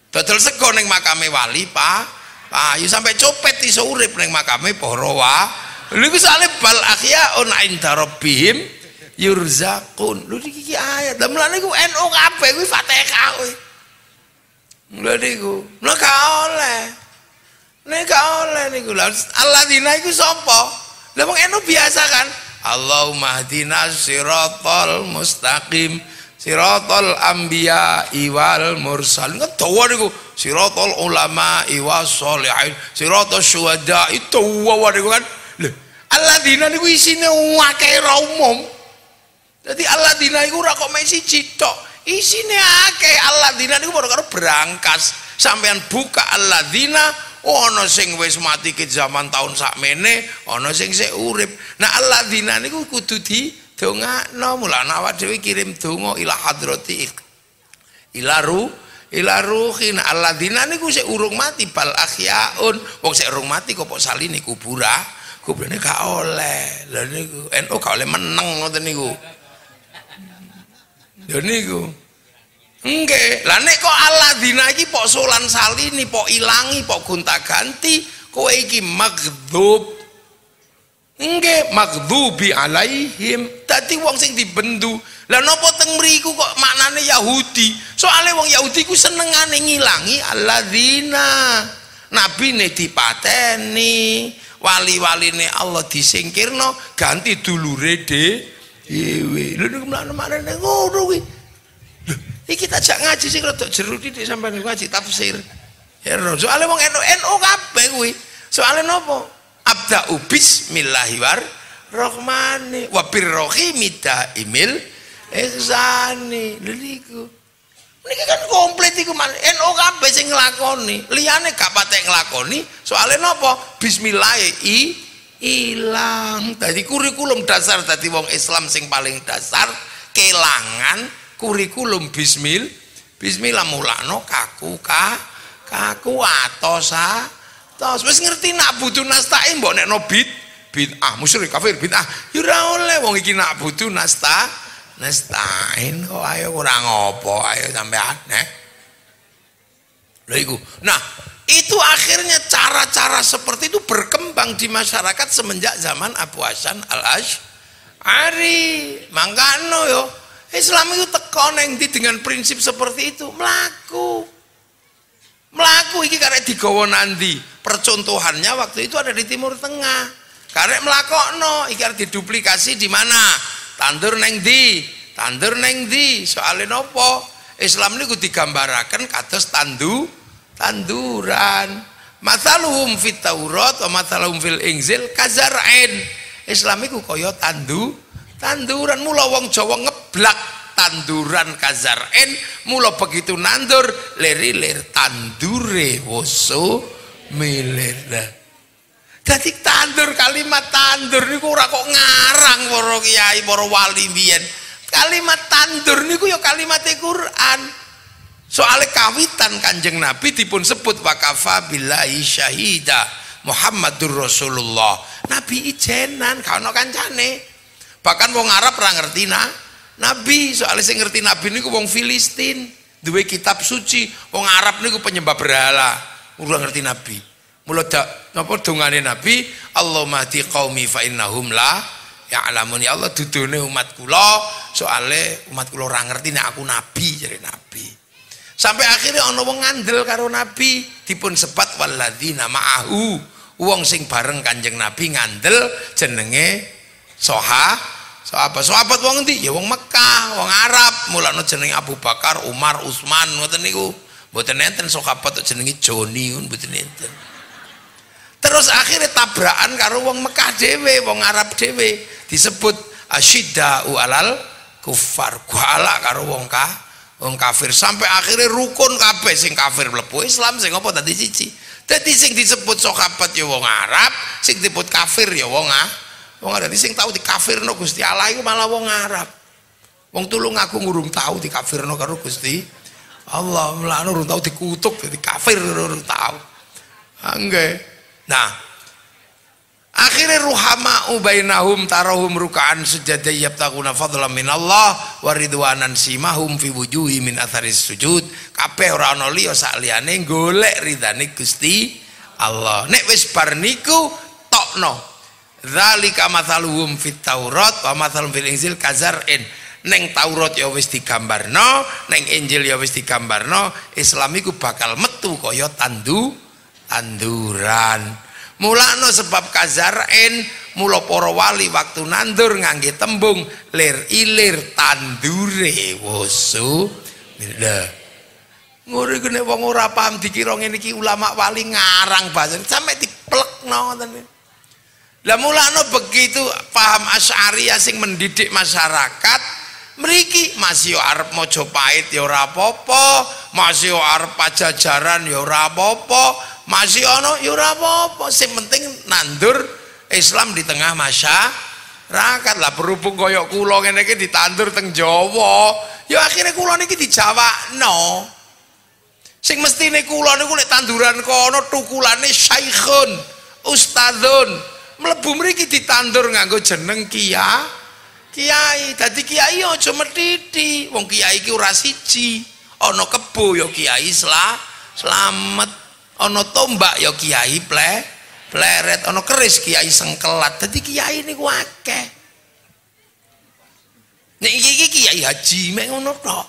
Dodol sego ning makame wali payu sampai copet iso urip ning makame para wali. Lha iku sale bal akhyaun inda rabbihim yurzaqun. Lho iki ayat. Lah mulane iku NU kabeh kuwi Fatihah kuwi. Lha niku, lha gak oleh. Nek gak oleh niku. Lah alladzina iku sapa? Lah wong NU biasa kan. Allahumma hdina siratal mustaqim. Siratal anbiya wal mursalin. Kan dawa niku. Siratal ulama was sholihin. Siratal syuhada itu dawa niku kan. Lho, alladzina niku isine akeh ra umum. Dadi alladzina iku ora kok mek siji tok. Isine akeh alladzina niku padha karo berangkas. Sampeyan buka alladzina ana sing wis mati ke zaman tahun sakmene, ana sing sik urip. Nah alladzina niku kudu didongakno. Mulane awak dhewe kirim donga ila hadrati ila ruhin. Alladzina niku sik urung mati bal akhyaun. Wong sik urung mati kok salini kuburane gak oleh. Lha niku NU gak oleh meneng ngoten niku. Ya niku. Nggih, lah nek kok alladzina iki pok solan salini, pok ilangi, pok gonta-ganti, kowe iki magdzub. Nggih, maghdubi alaihim. Dadi wong sing dibendu. Lah napa teng mriku kok maknane Yahudi? Soale wong Yahudi ku senengane ngilangi alladzina. Nabine dipateni, wali-waline Allah disingkirno, ganti dulure dhewe. Lha niku maknane ngono kuwi. Iki tak jak ngaji sing rada jero titik sampean ngaji tafsir. Ya soalé wong NU kabeh kuwi. Soalé napa? Abda'u bismillahirrahmanirrahim wa birrahimi daimil ihsani. Lha niku. Niki kan komplit iku NU kabeh sing nglakoni. Liyane gak patek nglakoni, soalé napa? Bismillah ilang. Dadi kurikulum dasar dadi wong Islam sing paling dasar kelangan kurikulum bismillah mulakno kaku atos wis ngerti nak butuh nasta'in mbok nekno bid'ah musyrik kafir bid'ah ya ora oleh wong iki nak butuh nasta'in kok ayo kurang apa ayo sampean lha iku. Nah itu akhirnya cara-cara seperti itu berkembang di masyarakat semenjak zaman Abu Hasan al-Asy'ari. Mangkano yo Islam itu teko neng ndi dengan prinsip seperti itu melaku iki karek digawa nandi. Percontohannya waktu itu ada di Timur Tengah. Karek melakokno iki arep diduplikasi di mana? Tandur neng ndi? Soale nopo? Islam niku digambaraken kados tanduran. Mathaluhum fit Taurat wa mathaluhum fil Injil kazar'in. Islam iku kaya tanduran. Mula wong Jawa ngeblak tanduran kazar'in, mula begitu nandur lir tandure woso milir. Dadi tandur, kalimat tandur niku ora kok ngarang para kiai para wali biyen. Kalimat tandur niku ya kalimate Quran. Soale kawitan Kanjeng Nabi dipun sebut wakafa billahi syahida Muhammadur Rasulullah. Nabi ijenan gak ono kancane. Bahkan wong Arab ora ngerti Nabi, soalnya sing ngerti Nabi niku wong Filistin, duwe kitab suci. Wong Arab niku penyembah berhala, ora ngerti Nabi. Mula napa dongane Nabi, Allahumma hdi qaumi fa innahum la ya'lamun. Ya Allah dudune umat kula, soalnya umat kula ora ngerti nek aku nabi, jare Nabi. Sampai akhirnya ana wong ngandel karo Nabi, dipun sebat walladzina ma'ahu. Wong sing bareng Kanjeng Nabi ngandel jenenge sahabat wong endi? Ya wong Mekah, wong Arab. Mulane jenenge Abu Bakar, Umar, Utsman ngoten niku. Mboten enten sahabat jenenge Joni, mboten enten. Terus akhirnya tabrakan karo wong Mekah dhewe, wong Arab dhewe, disebut asyidda'u alal kufar, galak karo wong kafir, sampai akhirnya rukun kabeh, sing kafir mlebu Islam, sing apa dadi siji. Dadi sing disebut sahabat ya wong Arab, sing disebut kafir ya wong Arab. Dadi sing tau dikafirno Gusti Allah iku malah wong Arab. Wong Tulungagung urung tau dikafirno karo Gusti Allah, malah urung tau dikutuk dadi kafir, urung tau. Nggih. Nah, akhirnya ruhama bainahum tarahum rukaan sujada yabtaguna fadlan minallah wa ridwanan simahum fi wujuhi min atharis sujud. Kabeh ora ana liya sak liyane golek ridane Gusti Allah. Nek wis bar niku tokno zalika mathaluhum fit Taurat wa mathalum fil Injil kazar'in. Neng Taurat ya wis digambarno, neng Injil ya wis digambarno, Islam iku bakal metu kaya tanduran. Mulane sebab kazar'in, mula para wali waktu nandur ngangge tembung lir ilir tandure wusu. Lha ngono iku nek wong ora paham dikira ngene iki ulama wali ngarang bahasa sampe diplekno ngoten. Lah mulane begitu paham Asy'ariyah sing mendidik masyarakat mriki masih arep Majapahit ya ora apa-apa, masih arep Pajajaran ya ora apa-apa, masih ono ya ora apa-apa, sing penting nandur Islam di tengah masyarakat. Lah berhubung kaya kula ngene iki ditandur teng Jawa, ya akhirnya kula niki dijawakno. Sing mestine kula niku nek tanduran kono tukulane syaikhun, ustadzun, mlebu mriki ditandur nganggo jeneng kiai. Dadi kiai aja metiti, wong kiai iki ora siji. Ana kebo ya kiai slamet, ana tombak ya kiai pleret, ana keris kiai sengkelat. Dadi kiai niku akeh. Nek iki kiai haji mek ngono tok.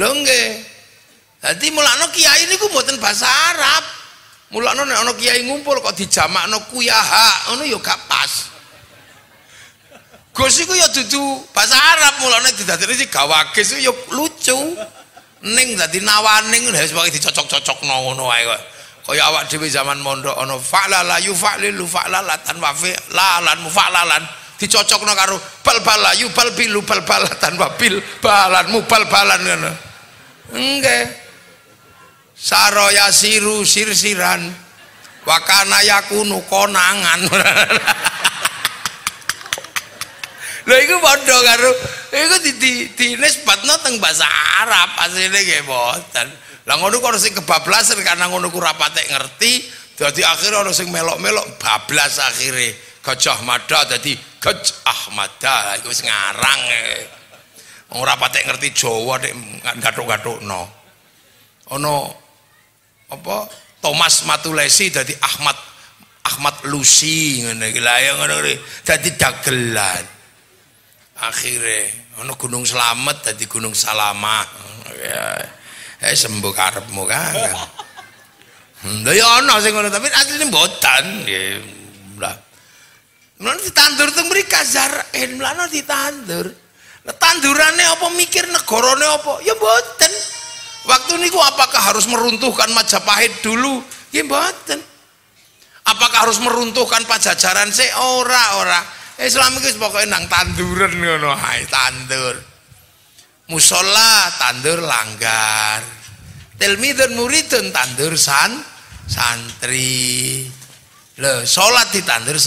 Lho nggih. Dadi mulane kiai niku mboten basa Arab. Mulane nek ana kiai ngumpul kok dijamakno kuyaha, ngono ya gak pas. Gus iku ya dudu bahasa Arab, mulane didadekne gawagis ya lucu. Ning dadi nawaning wis pokoke dicocok-cocokno ngono wae kok. Kaya awak dhewe zaman mondok ana fa'lala yufa'lilu fa'lalatan wa fi'lalan mufa'lalan dicocokno karo balbala yubalbilu balbalatan wa bil balan mubalbalan ngono. Nggih. Saraya siru sirsiran wa kana yakunu konangan. Lha iku padha karo iku dinisbatno teng basa Arab asline nggih mboten. Lah ngono kok sing kebablasan karena ngono ku ora patek ngerti, dadi akhire ana sing melok-melok bablas akhire. Gajah Mada dadi Gajah Mada iku wis ngarang. Wong ora patek ngerti Jawa nek gathuk-gathukno. Ana apa Thomas Matulesi dadi Ahmad Lucy ngene iki. Lah ya ngono kuwi dadi dagelan. Akhirnya ono Gunung Slamet dadi Gunung Salamah. Ya sembuh karepmu kan. Lha ya ono sing ngono tapi asline mboten nggih. Lah. Mulane ditandur teng mriki kazar'in, mulane ditandur. Lah tandurane apa mikir negarane apa? Ya mboten. Waktu niku apakah harus meruntuhkan Majapahit dulu? Ya mboten. Apakah harus meruntuhkan Pajajaran sik? Ora. Islam itu pokoknya nang tanduran ngono ae, tandur. Musola tandur langgar. Tilmidun muridun tandur santri. Lho, salat ditandur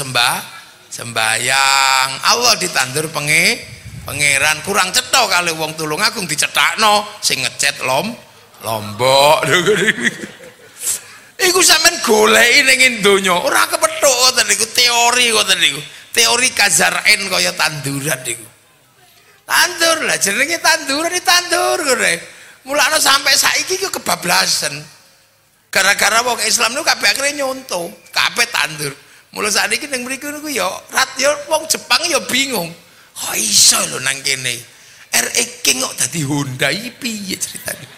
sembayang. Allah ditandur pangeran. Kurang cetha kali wong Tulungagung dicetakno sing ngecet Lombok. Iku sampean goleki ning donya, ora kepethuk ngoten niku teori ngoten niku. Teori kazar'in kaya tanduran niku. Tandur lah jenenge tanduran ditandur ngene. Mulane sampai saiki ku kebablasan. Gara-gara wong Islam niku kabeh akhire nyonto, kabeh tandur. Mula sakniki ning mriku niku ya wong Jepang ya bingung. Kok iso lho nang kene. RE King kok dadi Hyundai piye ceritane?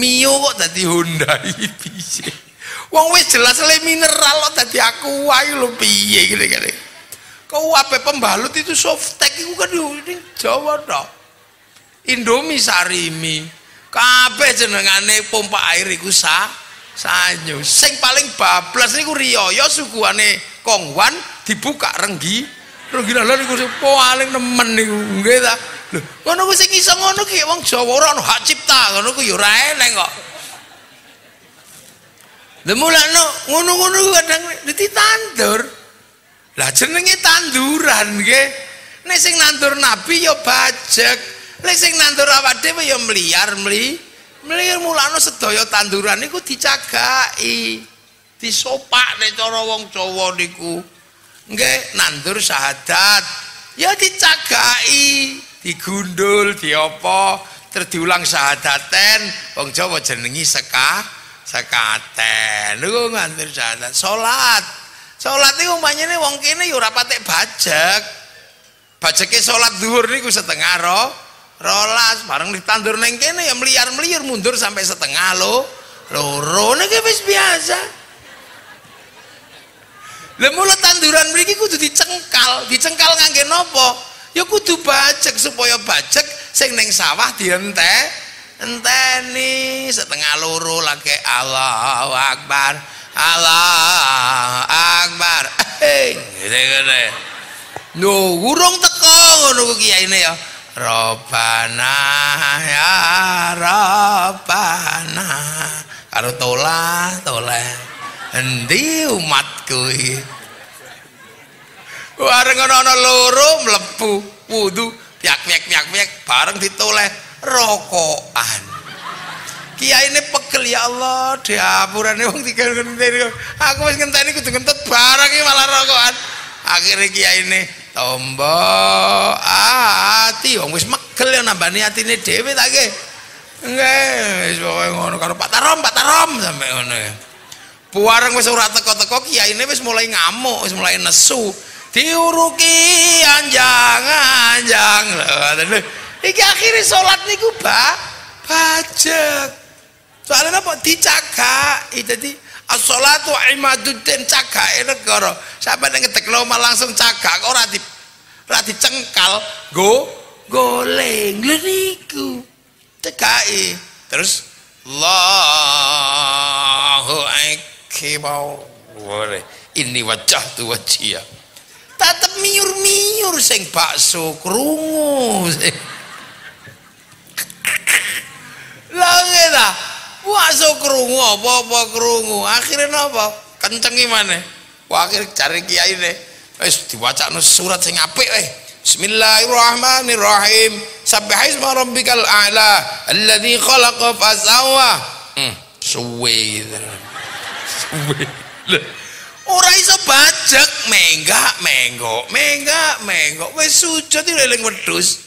Mio kok dadi Hyundai piye? Wong wis jelas le mineral kok dadi aku wae lho piye kene-kene. Kau ape pembalut itu softtek iku kan di Jawa tok. Indomie Sarimi. Kabeh jenengane pompa air iku sanyo. Sing paling bablas niku riyaya suguhane Kongwan dibuka renggi lha niku paling nemen niku nggih ta. Lho ngono ku sing iso ngono ki wong Jawa ora ono hak cipta ngono ku ya ora eneng kok. Lha mulane ngono-ngono kadang ditandur. Lah jenenge tanduran nggih. Nek sing nandur nabi ya bajek, nek sing nandur awak dhewe ya mliar mulane sedaya tanduran niku dicagaki. Disopak nek cara wong Jawa niku. Nggih, nandur syahadat ya dicagaki, digundul, diopo, terus diulang syahadaten, wong Jawa jenengi sekaten. Niku nandur syahadat. Salat niku umpamane wong kene ya ora patek bajek. Bajeke salat zuhur niku setengah rolas, bareng ditandur ning kene ya mliar-mliar mundur sampai setengah loro niki wis biasa. Lha mula tanduran mriki kudu dicengkal ngangge napa? Ya kudu bajek supaya bajek sing ning sawah enteni setengah loro lagi Allahu Akbar. Allahu Akbar. Ngene. No, urung teko ngono ku kiyaine ya. Robbana ya Robbana. Karo toleh. Endi umatku iki? Bareng ana loro mlebu wudu, piak bareng ditoleh rokokan. Kiyaine pegel ya Allah, diapurane wong tiga ngenteni. Aku wis ngenteni kudu ngentut bareng iki malah rokokan. Akhire kiyaine tombo ati wong wis megel ya nambani atine dhewe ta nggih. Nggih, wis pokoke ngono karo Pak Tarom sampe ngono ya. Buareng wis ora teko-teko kiyaine wis mulai ngamuk, wis mulai nesu. Diuruki anjang-anjang. Iki akhire salat niku bajek. Soalnya apa dicagaki. Dadi as-shalatu imaduddin cagake negara. Sampe nek ngedekno langsung cagak ora dicengkal, goleng. Lha niku cegaki. Terus Allahu akbar. Ini wajah tu wajia. Tetep miur sing bakso krungu. Lah ngene. Bakso krungu apa krungu. Akhire napa? Kencengi maneh. Wah akhir cari kiyaine. Wis diwacakno surat sing apik Bismillahirrahmanirrahim. Subbihisma rabbikal a'la alladzi khalaqa fasawwa. Suwe. Ora iso bajek menggok wis sujud eling wedhus.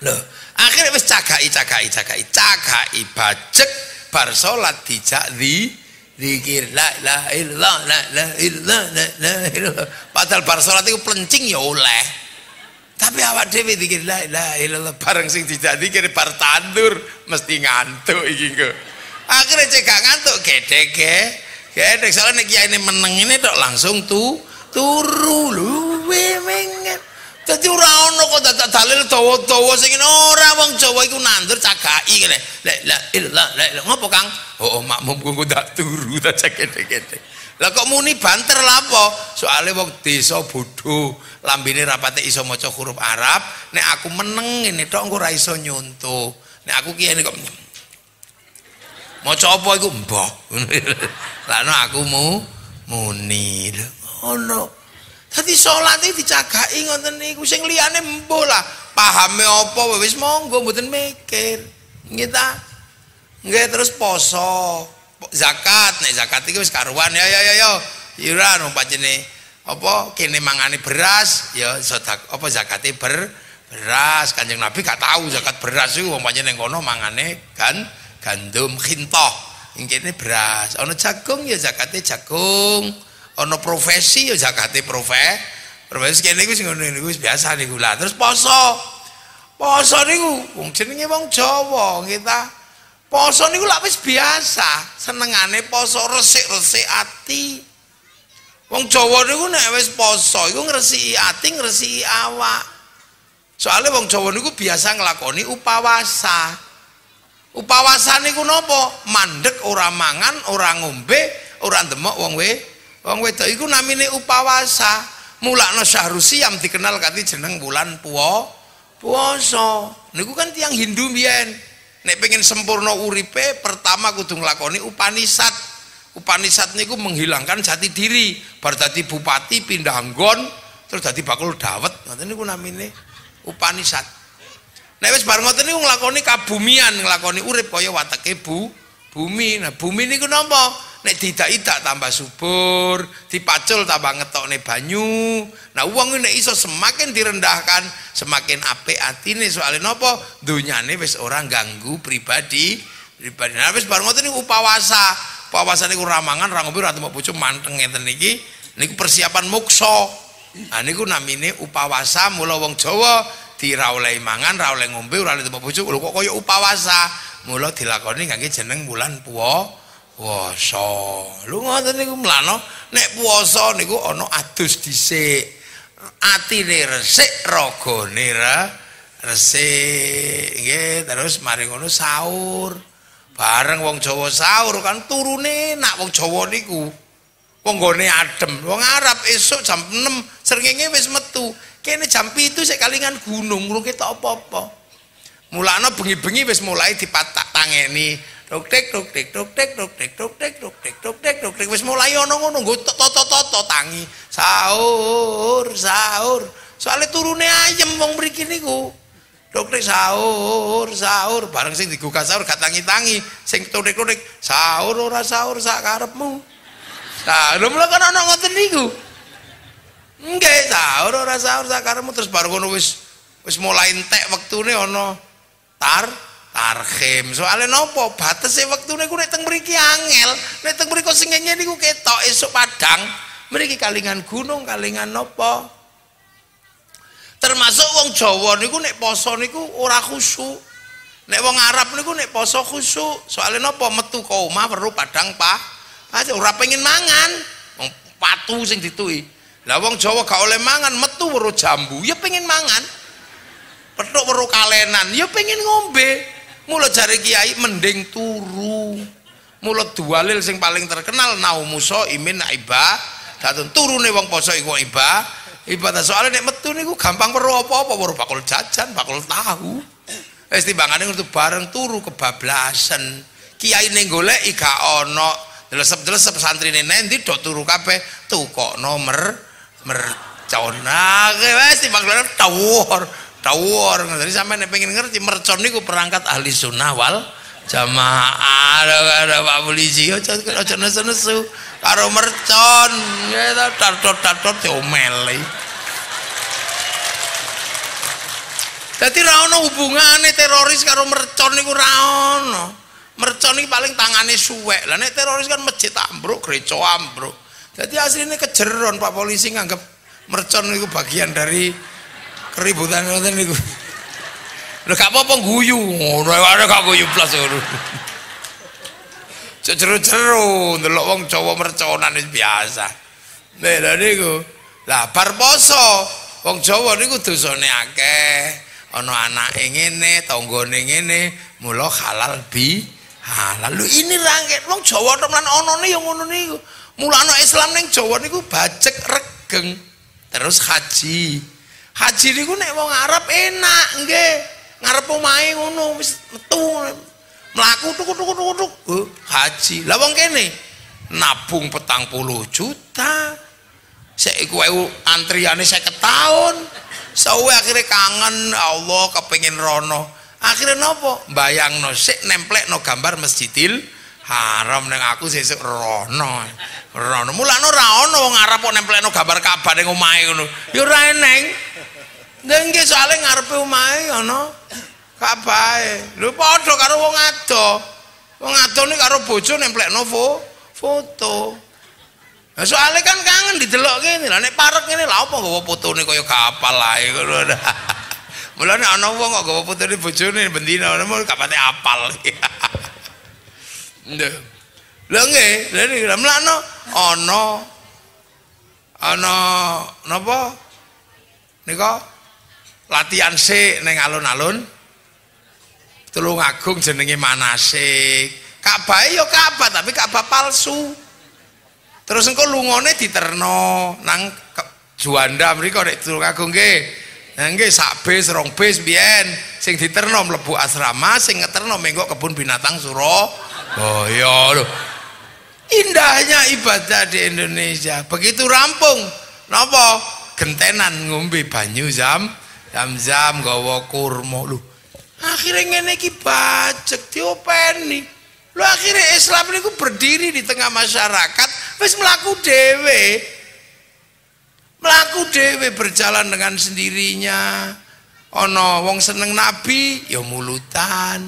Lho, akhirnya wis cagaki bajek bar salat dijak zikir la ilaha illallah la ilaha illallah. Padahal bar salat iku plencing ya oleh. Tapi awak dhewe zikir la ilaha illallah bareng sing dijak zikir bar tandur mesti ngantuk iki kok. Akhirnya cek gak ngantuk gedek soalnya kiai ini meneng ini tok langsung turu luwe mengen. Dadi ora ono kok dadak dalil dawa-dawa sing ora wong Jawa iku nandur cagaki kene. La ilah ngopo Kang? Oh makmum ku ndak turu ta gedek. Lah kok muni banter lapo? Soale wong desa bodho, lambene rapate iso maca huruf Arab, nek aku meneng ngene tok engko ora iso nyonto. Nek aku kiai kok maca apa iku mbah. Lah aku muni. Ono. Dadi salat iki dicagaki ngoten niku sing liyane empuh lah. Pahame apa wis monggo mboten mikir. Nggih ta? Nggih terus poso. Zakat, nek zakat iki wis karuan ya. Ira no pancene apa kene mangane beras ya sedekah apa zakate beras. Kanjeng Nabi gak tahu zakat beras iku wong pancene kono mangane gandum khintoh ini beras, ono jagung ya zakate jagung, ono profesi ya zakate profesi kene iku sing ngono niku biasa niku lah. Terus poso niku wong jenenge wong Jawa kita poso niku lak wis biasa, senengane poso resik-resik ati. Wong Jawa niku nek wis poso iku ngresiki ati, ngresiki awak. Soalnya wong Jawa niku biasa nglakoni upawasa. Upawasa niku napa? Mandek ora mangan, ora ngombe, ora ndemok wong wedok iku namine upawasa. Mulakno syahrul siam dikenal kanthi jeneng bulan puasa. Niku kan tiyang Hindu mbiyen. Nek pengen sempurna uripe, pertama kudu nglakoni upanisad. Upanisad niku menghilangkan jati diri. Bar dadi bupati pindah nggon, terus dadi bakul dawet. Ngoten niku namine upanisad. Nek wis bar ngoten niku nglakoni kabumian, nglakoni urip kaya wateke bumi. Nah, bumi niku napa? Nek didak-idak tambah subur, dipacul tambah ngetokne banyu. Nah, wong nek iso semakin direndahkan, semakin apik atine soalé napa? Dunyane wis ora ganggu pribadi. Nah, wis bar ngoten niku upawasa. Upawasa niku ra mangan, ra ngombe, ra temu bojo manteng ngeten iki. Niku persiapan moksa. Nah, niku namine upawasa. Mula wong Jawa ra oleh mangan, ra oleh ngombe, ora oleh temu bojo, lho kok kaya upawasa. Mula dilakoni ngangge jeneng bulan puasa. Lho ngoten niku mlano nek puasa niku ana adus dhisik. Atine resik, ragane resik. Nggih, terus mari ngono sahur. Bareng wong Jawa sahur kan turune nak wong Jawa niku. Wong nggone adem. Wong Arab esuk jam 6 srengenge wis metu. Kene jam 7 sik kalingan gunung, lho ketok apa-apa. Mulane bengi-bengi wis mulai dipatak tangeni. Tok-tek tok-tek tok-tek tok-tek tok-tek tok-tek tok-tek tok-tek wis mulai ana ngono nggo toto-toto tangi. Sahur. Soale turune ayem wong mriki niku. Tok-tek sahur bareng sing digugah sahur gak tangi-tangi, sing tok-tek sahur ora sahur sak karepmu. Lha lha kan ana ngoten niku. Nggih, sahur ora sahur sak karepmu terus bar ngono wis mulai entek wektune ana tarhim. Soale napa? Batese wektune ku nek teng mriki angel. Nek teng mriko sengenge niku ketok esuk padang. Mriki kalingan gunung, kalingan napa? Termasuk wong Jawa niku nek poso niku ora khusyuk. Nek wong Arab niku nek poso khusyuk. Soale napa? Metu ka omah weruh padang aja ora pengen mangan. Wong patu sing dituki. Lah wong Jawa gak oleh mangan, metu weruh jambu, ya pengen mangan. Petuk weruh kalenan, ya pengen ngombe. Mula jare kiai mending turu. Mula dualil sing paling terkenal naumuso imin ibadah. Turune wong poso iku ibadah. Soalnya nek metu niku gampang weruh apa-apa, weruh bakul jajan, bakul tahu. Wis timbangane ngono bareng turu kebablasan. Kiai ning golek gak ana. Delesep-delesep santrine nendi do turu kabeh, tukokno mercon. Nah, wis timbangane tawur. Jadi sampai nek pengen ngerti mercon niku perangkat ahli sunnah wal jamaah. Ada Pak Polisi aja nesu karo mercon. Ya tatot diomeli. Dadi ra ono hubungane teroris karo mercon niku ra ono. Mercon iki paling tangane suwek. Lah nek teroris kan masjid ambruk, gereja ambruk. Jadi aslinya kejeron Pak Polisi nganggep mercon niku bagian dari keributan ngoten niku. Lho gak apa-apa guyu, ngono ae gak guyu blas ngono. Jero-jero ndelok wong Jawa merconan wis biasa. Lha niku. Lah bar poso, wong Jawa niku dosane akeh. Ana anake ngene, tanggane ngene, mula halal halal. Lho ini rangket wong Jawa tenan anane ya ngono niku. Mulane Islam ning Jawa niku bajek regeng. Terus haji. Haji niku nek wong Arab enak nggih. Ngarep omahe ngono wis metu. Mlaku tuk-tuk. Haji. Lah wong kene nabung 40 juta. Sik kowe antriane 50 tahun. Sawe akhirnya kangen Allah kepengin rono. Akhirnya napa? Bayangno sik nemplekno gambar Masjidil Haram ning aku sesuk rono. Mulane ora ana wong Arab kok nemplekno gambar Ka'bah ning omahe ngono. Ya ora eneng. Nggih soalé ngarepe omahe ana Ka'bahe. Lho padha karo wong ado. Wong ado nek karo bojo nemplekno foto. Lah soalé kan kangen didelok kene. Lah nek parek ngene lha apa nggawa fotone kaya gapal ae ngono. Mulane ana wong kok nggawa fotone bojone bendina ngono gak pate apal. Nggih. Lha nggih, lha niki mlakno ana napa? Nika latihan sik ning alun-alun Tulungagung jenenge manasik. Ka'bah ya Ka'bah tapi Ka'bah palsu. Terus engko lungone diterno nang Juanda mriko nek Tulungagung nggih. Nah nggih sak bis rong bis biyen sing diterno mlebu asrama, sing ngeterno mengko kebun binatang Surabaya lho. Indahnya ibadah di Indonesia. Begitu rampung napa gentenan ngombe banyu zam-zam gawa kurma lho. Akhire ngene iki bajek diopeni. Lho akhirnya Islam niku berdiri di tengah masyarakat wis mlaku dhewe. Mlaku dhewe berjalan dengan sendirinya. Ana wong seneng nabi ya mulutan.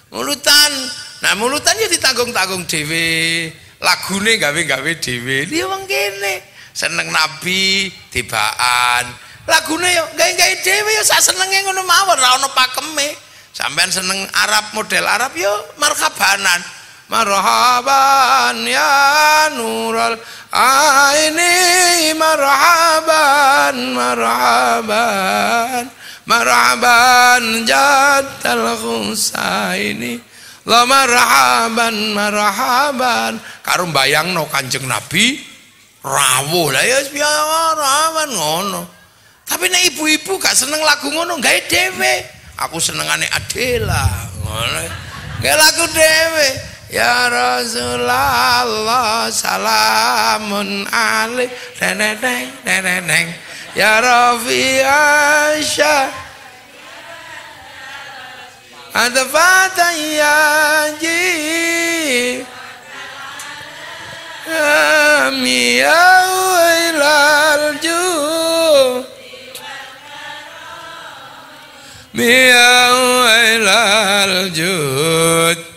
Mulutan. Nah mulutan ya ditanggung-tanggung dhewe. Lagune gawe-gawe dhewe. Dia wong kene seneng nabi tibaan. Lagune yo gawe-gawe dhewe yo sak senenge ngono mawon, ora ana pakeme. Sampean seneng Arab, model Arab yo marhabanan. Marhaban ya nurul aini, marhaban marhaban marhaban jaddal Husaini, la marhaban marhaban. Karo mbayangno Kanjeng Nabi rawuh lah ya marhaban ngono. Tapi nek ibu-ibu gak seneng lagu ngono gawe dhewe. Aku senengane Adela ngono. Gawe lagu dhewe. Ya Rasulullah salamun alaik neneng neneng ya Rafi Aisyah ada fatayaji miyau ilal ju miyau ilal jud.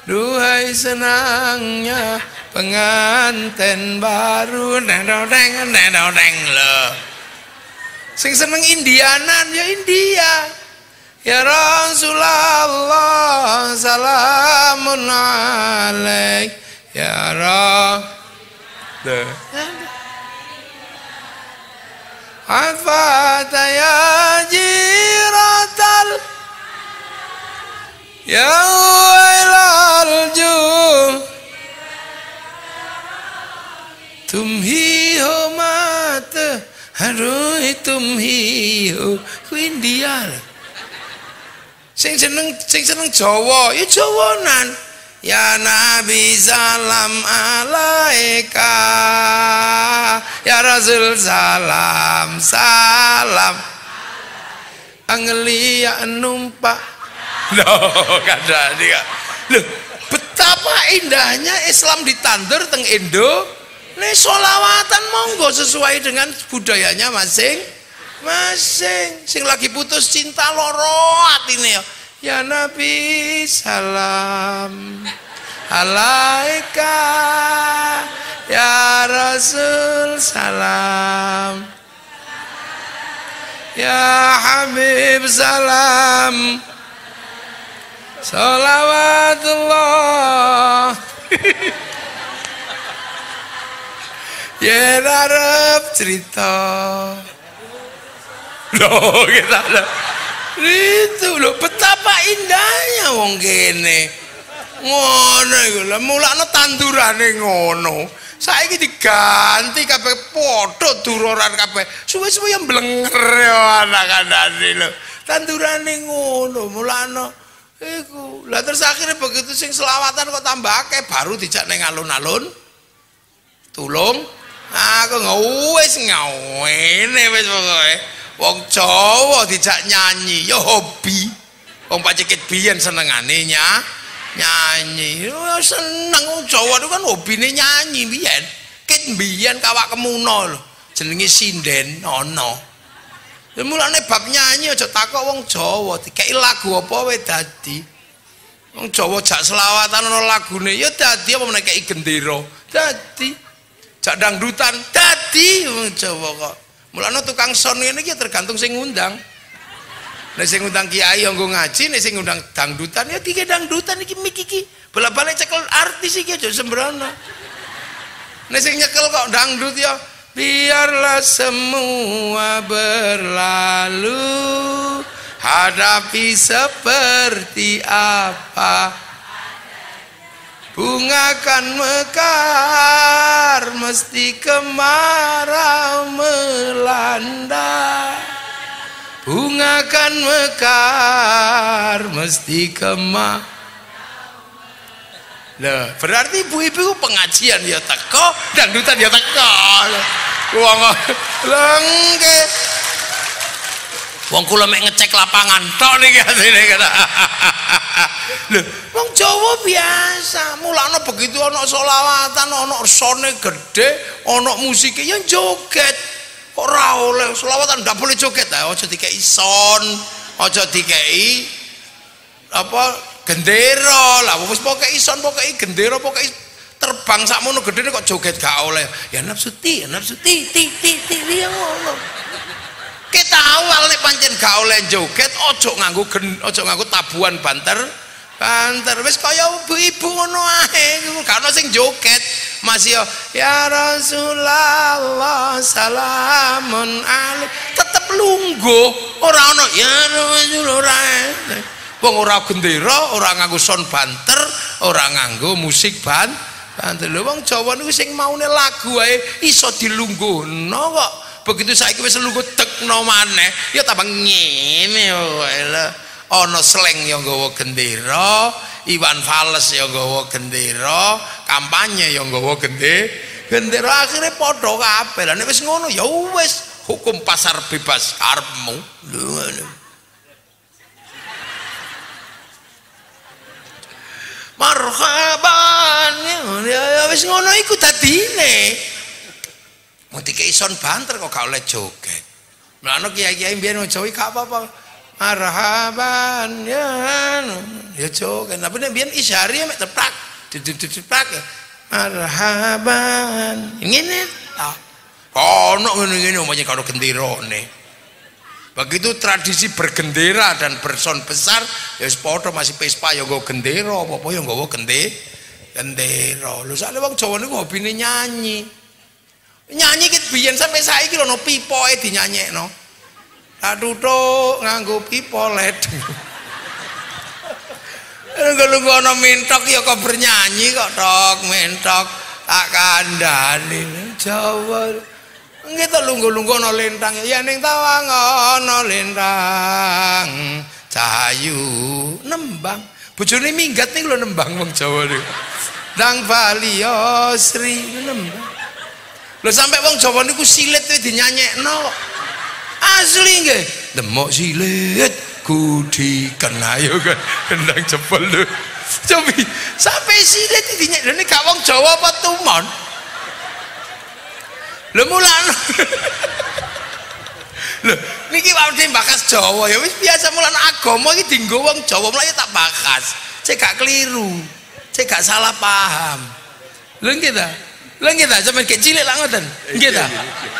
Duhai senangnya pengantin baru neng lo. Sing seneng Indianan ya India. Ya Rasulullah salamun alaik ya Rasul. Afata ya jiratal ya wailal ju tumhi ho mat harui tumhi ho ku India. Sing seneng Jawa ya Jawanan. Ya Nabi salam alaika ya Rasul salam salam anglia numpak. Loh, kada dia. Loh, betapa indahnya Islam ditandur teng Indo. Nih solawatan monggo sesuai dengan budayanya masing-masing. Sing lagi putus cinta loro atine ya. Ya Nabi salam alaika ya Rasul salam ya Habib salam salawatullah. Ya Arab cerita loh kita loh itu loh betapa indahnya wong kene ngono iku lho mulane tandurane ngono saiki diganti kabeh padha duroran kabeh suwe-suwe yang blenger ya anak-anake lho tandurane ngono mulane iku. Lah terus akhirnya begitu sing selawatan kok tambah akeh baru dijak ning alun-alun tulung aku wis ngawene wis pokoke wong Jawa dijak nyanyi ya hobi wong pacikit biyen senengane nyanyi ya seneng wong Jawa itu kan hobine nyanyi biyen kit biyen kawak kemuno lho jenenge sinden ana. Ya mulane bab nyanyi aja takok wong Jawa, dikeki lagu apa wae dadi. Wong Jawa jak selawatan ana lagune ya dadi apa meneh keki gendera. Dadi. Jak dangdutan dadi wong Jawa kok. Mulane tukang son ngene iki tergantung sing ngundang. Nek sing ngundang kiai nggo ngaji, nek sing ngundang dangdutan ya dike dangdutan iki mik iki. Bola-balik cekel artis iki aja sembrono. Nek sing nyekel kok dangdut ya biarlah semua berlalu, hadapi seperti apa. Bunga kan mekar, mesti kemarau melanda. Bunga kan mekar, mesti kemarau. Lah, berarti ibu-ibu pengajian ya teko, dangdutan ya teko. Wong lengke. Wong kula mek ngecek lapangan tok niki asline kena. Lho, wong Jawa biasa, mulane begitu ana selawatan, ana sone gede, ana musike ya joget. Kok ora oleh selawatan ndak boleh joget ta, aja dikeki son, aja dikeki apa gendera. Lah wis pokoke ison, pokoke gendera, pokoke terbang sakmono gedene kok joget gak oleh. Ya nafsu ti ngono. Kita awal nek pancen gak oleh joget, ojo nganggo tabuhan banter. Wis kaya ibu-ibu ngono ae, gak ono sing joget. Masih ya Rasulullah salamun alaik. Tetep lungguh, ora ono ya Rasulullah. Wong ora gendera, ora nganggo son banter, ora nganggo musik banter. Lho wong Jawa niku sing maune lagu ae iso dilungguhno kok. Begitu saiki wis lungguh tekno maneh ya tambah ngene wae lho. Ana sleng ya nggawa gendera, Iwan Fals ya nggawa gendera, kampanye ya nggawa gendera, akhirnya padha kabeh. Lah nek wis ngono ya wis hukum pasar bebas karepmu. Lho. Marhaban ya wis ngono iku dadine. Mau dikei son banter kok gak oleh joget. Mulane kiai-kiai mbiyen Jawa gak apa-apa. Marhaban ya joget. Tapi nek mbiyen isyari mek teplak, diteplak. Marhaban. Ngene ta. Ono ngene-ngene omongnya karo genderane. Begitu tradisi bergendera dan berson besar ya wis padha masih pespa ya nggo gendera, apa-apa ya nggawa gendera. Lho sakle wong Jawa niku hobine nyanyi. Nyanyi ki biyen sampe saiki lho no pipoe dinyanyekno. Tak tutuk nganggo pipo led. Lungguh ana mentok ya kok bernyanyi kok tok mentok tak kandhani Jawa. Nggih to lungguh-lungguh ana lintang ya ning tawang ana lintang cahayu nembang. Bojone minggat niku lho nembang wong Jawa niku. Dang Bali Sri nembang. Lho sampe wong Jawa niku silit kuwi dinyanyekno. Asli nggih. Demok silit kudiken ayo kan kendang jebol lho. Cobi sampe silit dinyanyekno nek gak wong Jawa apa tumon. Lho mulane. Lho niki awake bakas Jawa ya wis biasa mulane agama iki dienggo wong Jawa mulane tak bakas. Cek gak keliru. Cek gak salah paham. Lho nggih ta? Lha nggih ta sampeyan gek cilik lak ngoten. Nggih ta?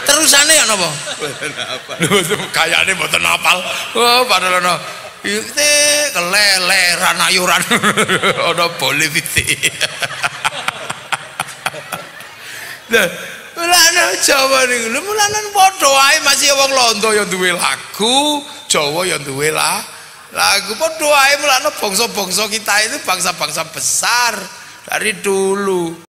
Terusane ya napa? Mboten apal. Lho kayane mboten apal. Oh padahal ana iki keleleran ayuran ana boleh pitik. Lah mulane Jawa niku lho mulane padha wae masih wong Londo ya duwe lagu, Jawa ya duwe lagu padha wae mulane bangsa-bangsa kita itu bangsa-bangsa besar dari dulu.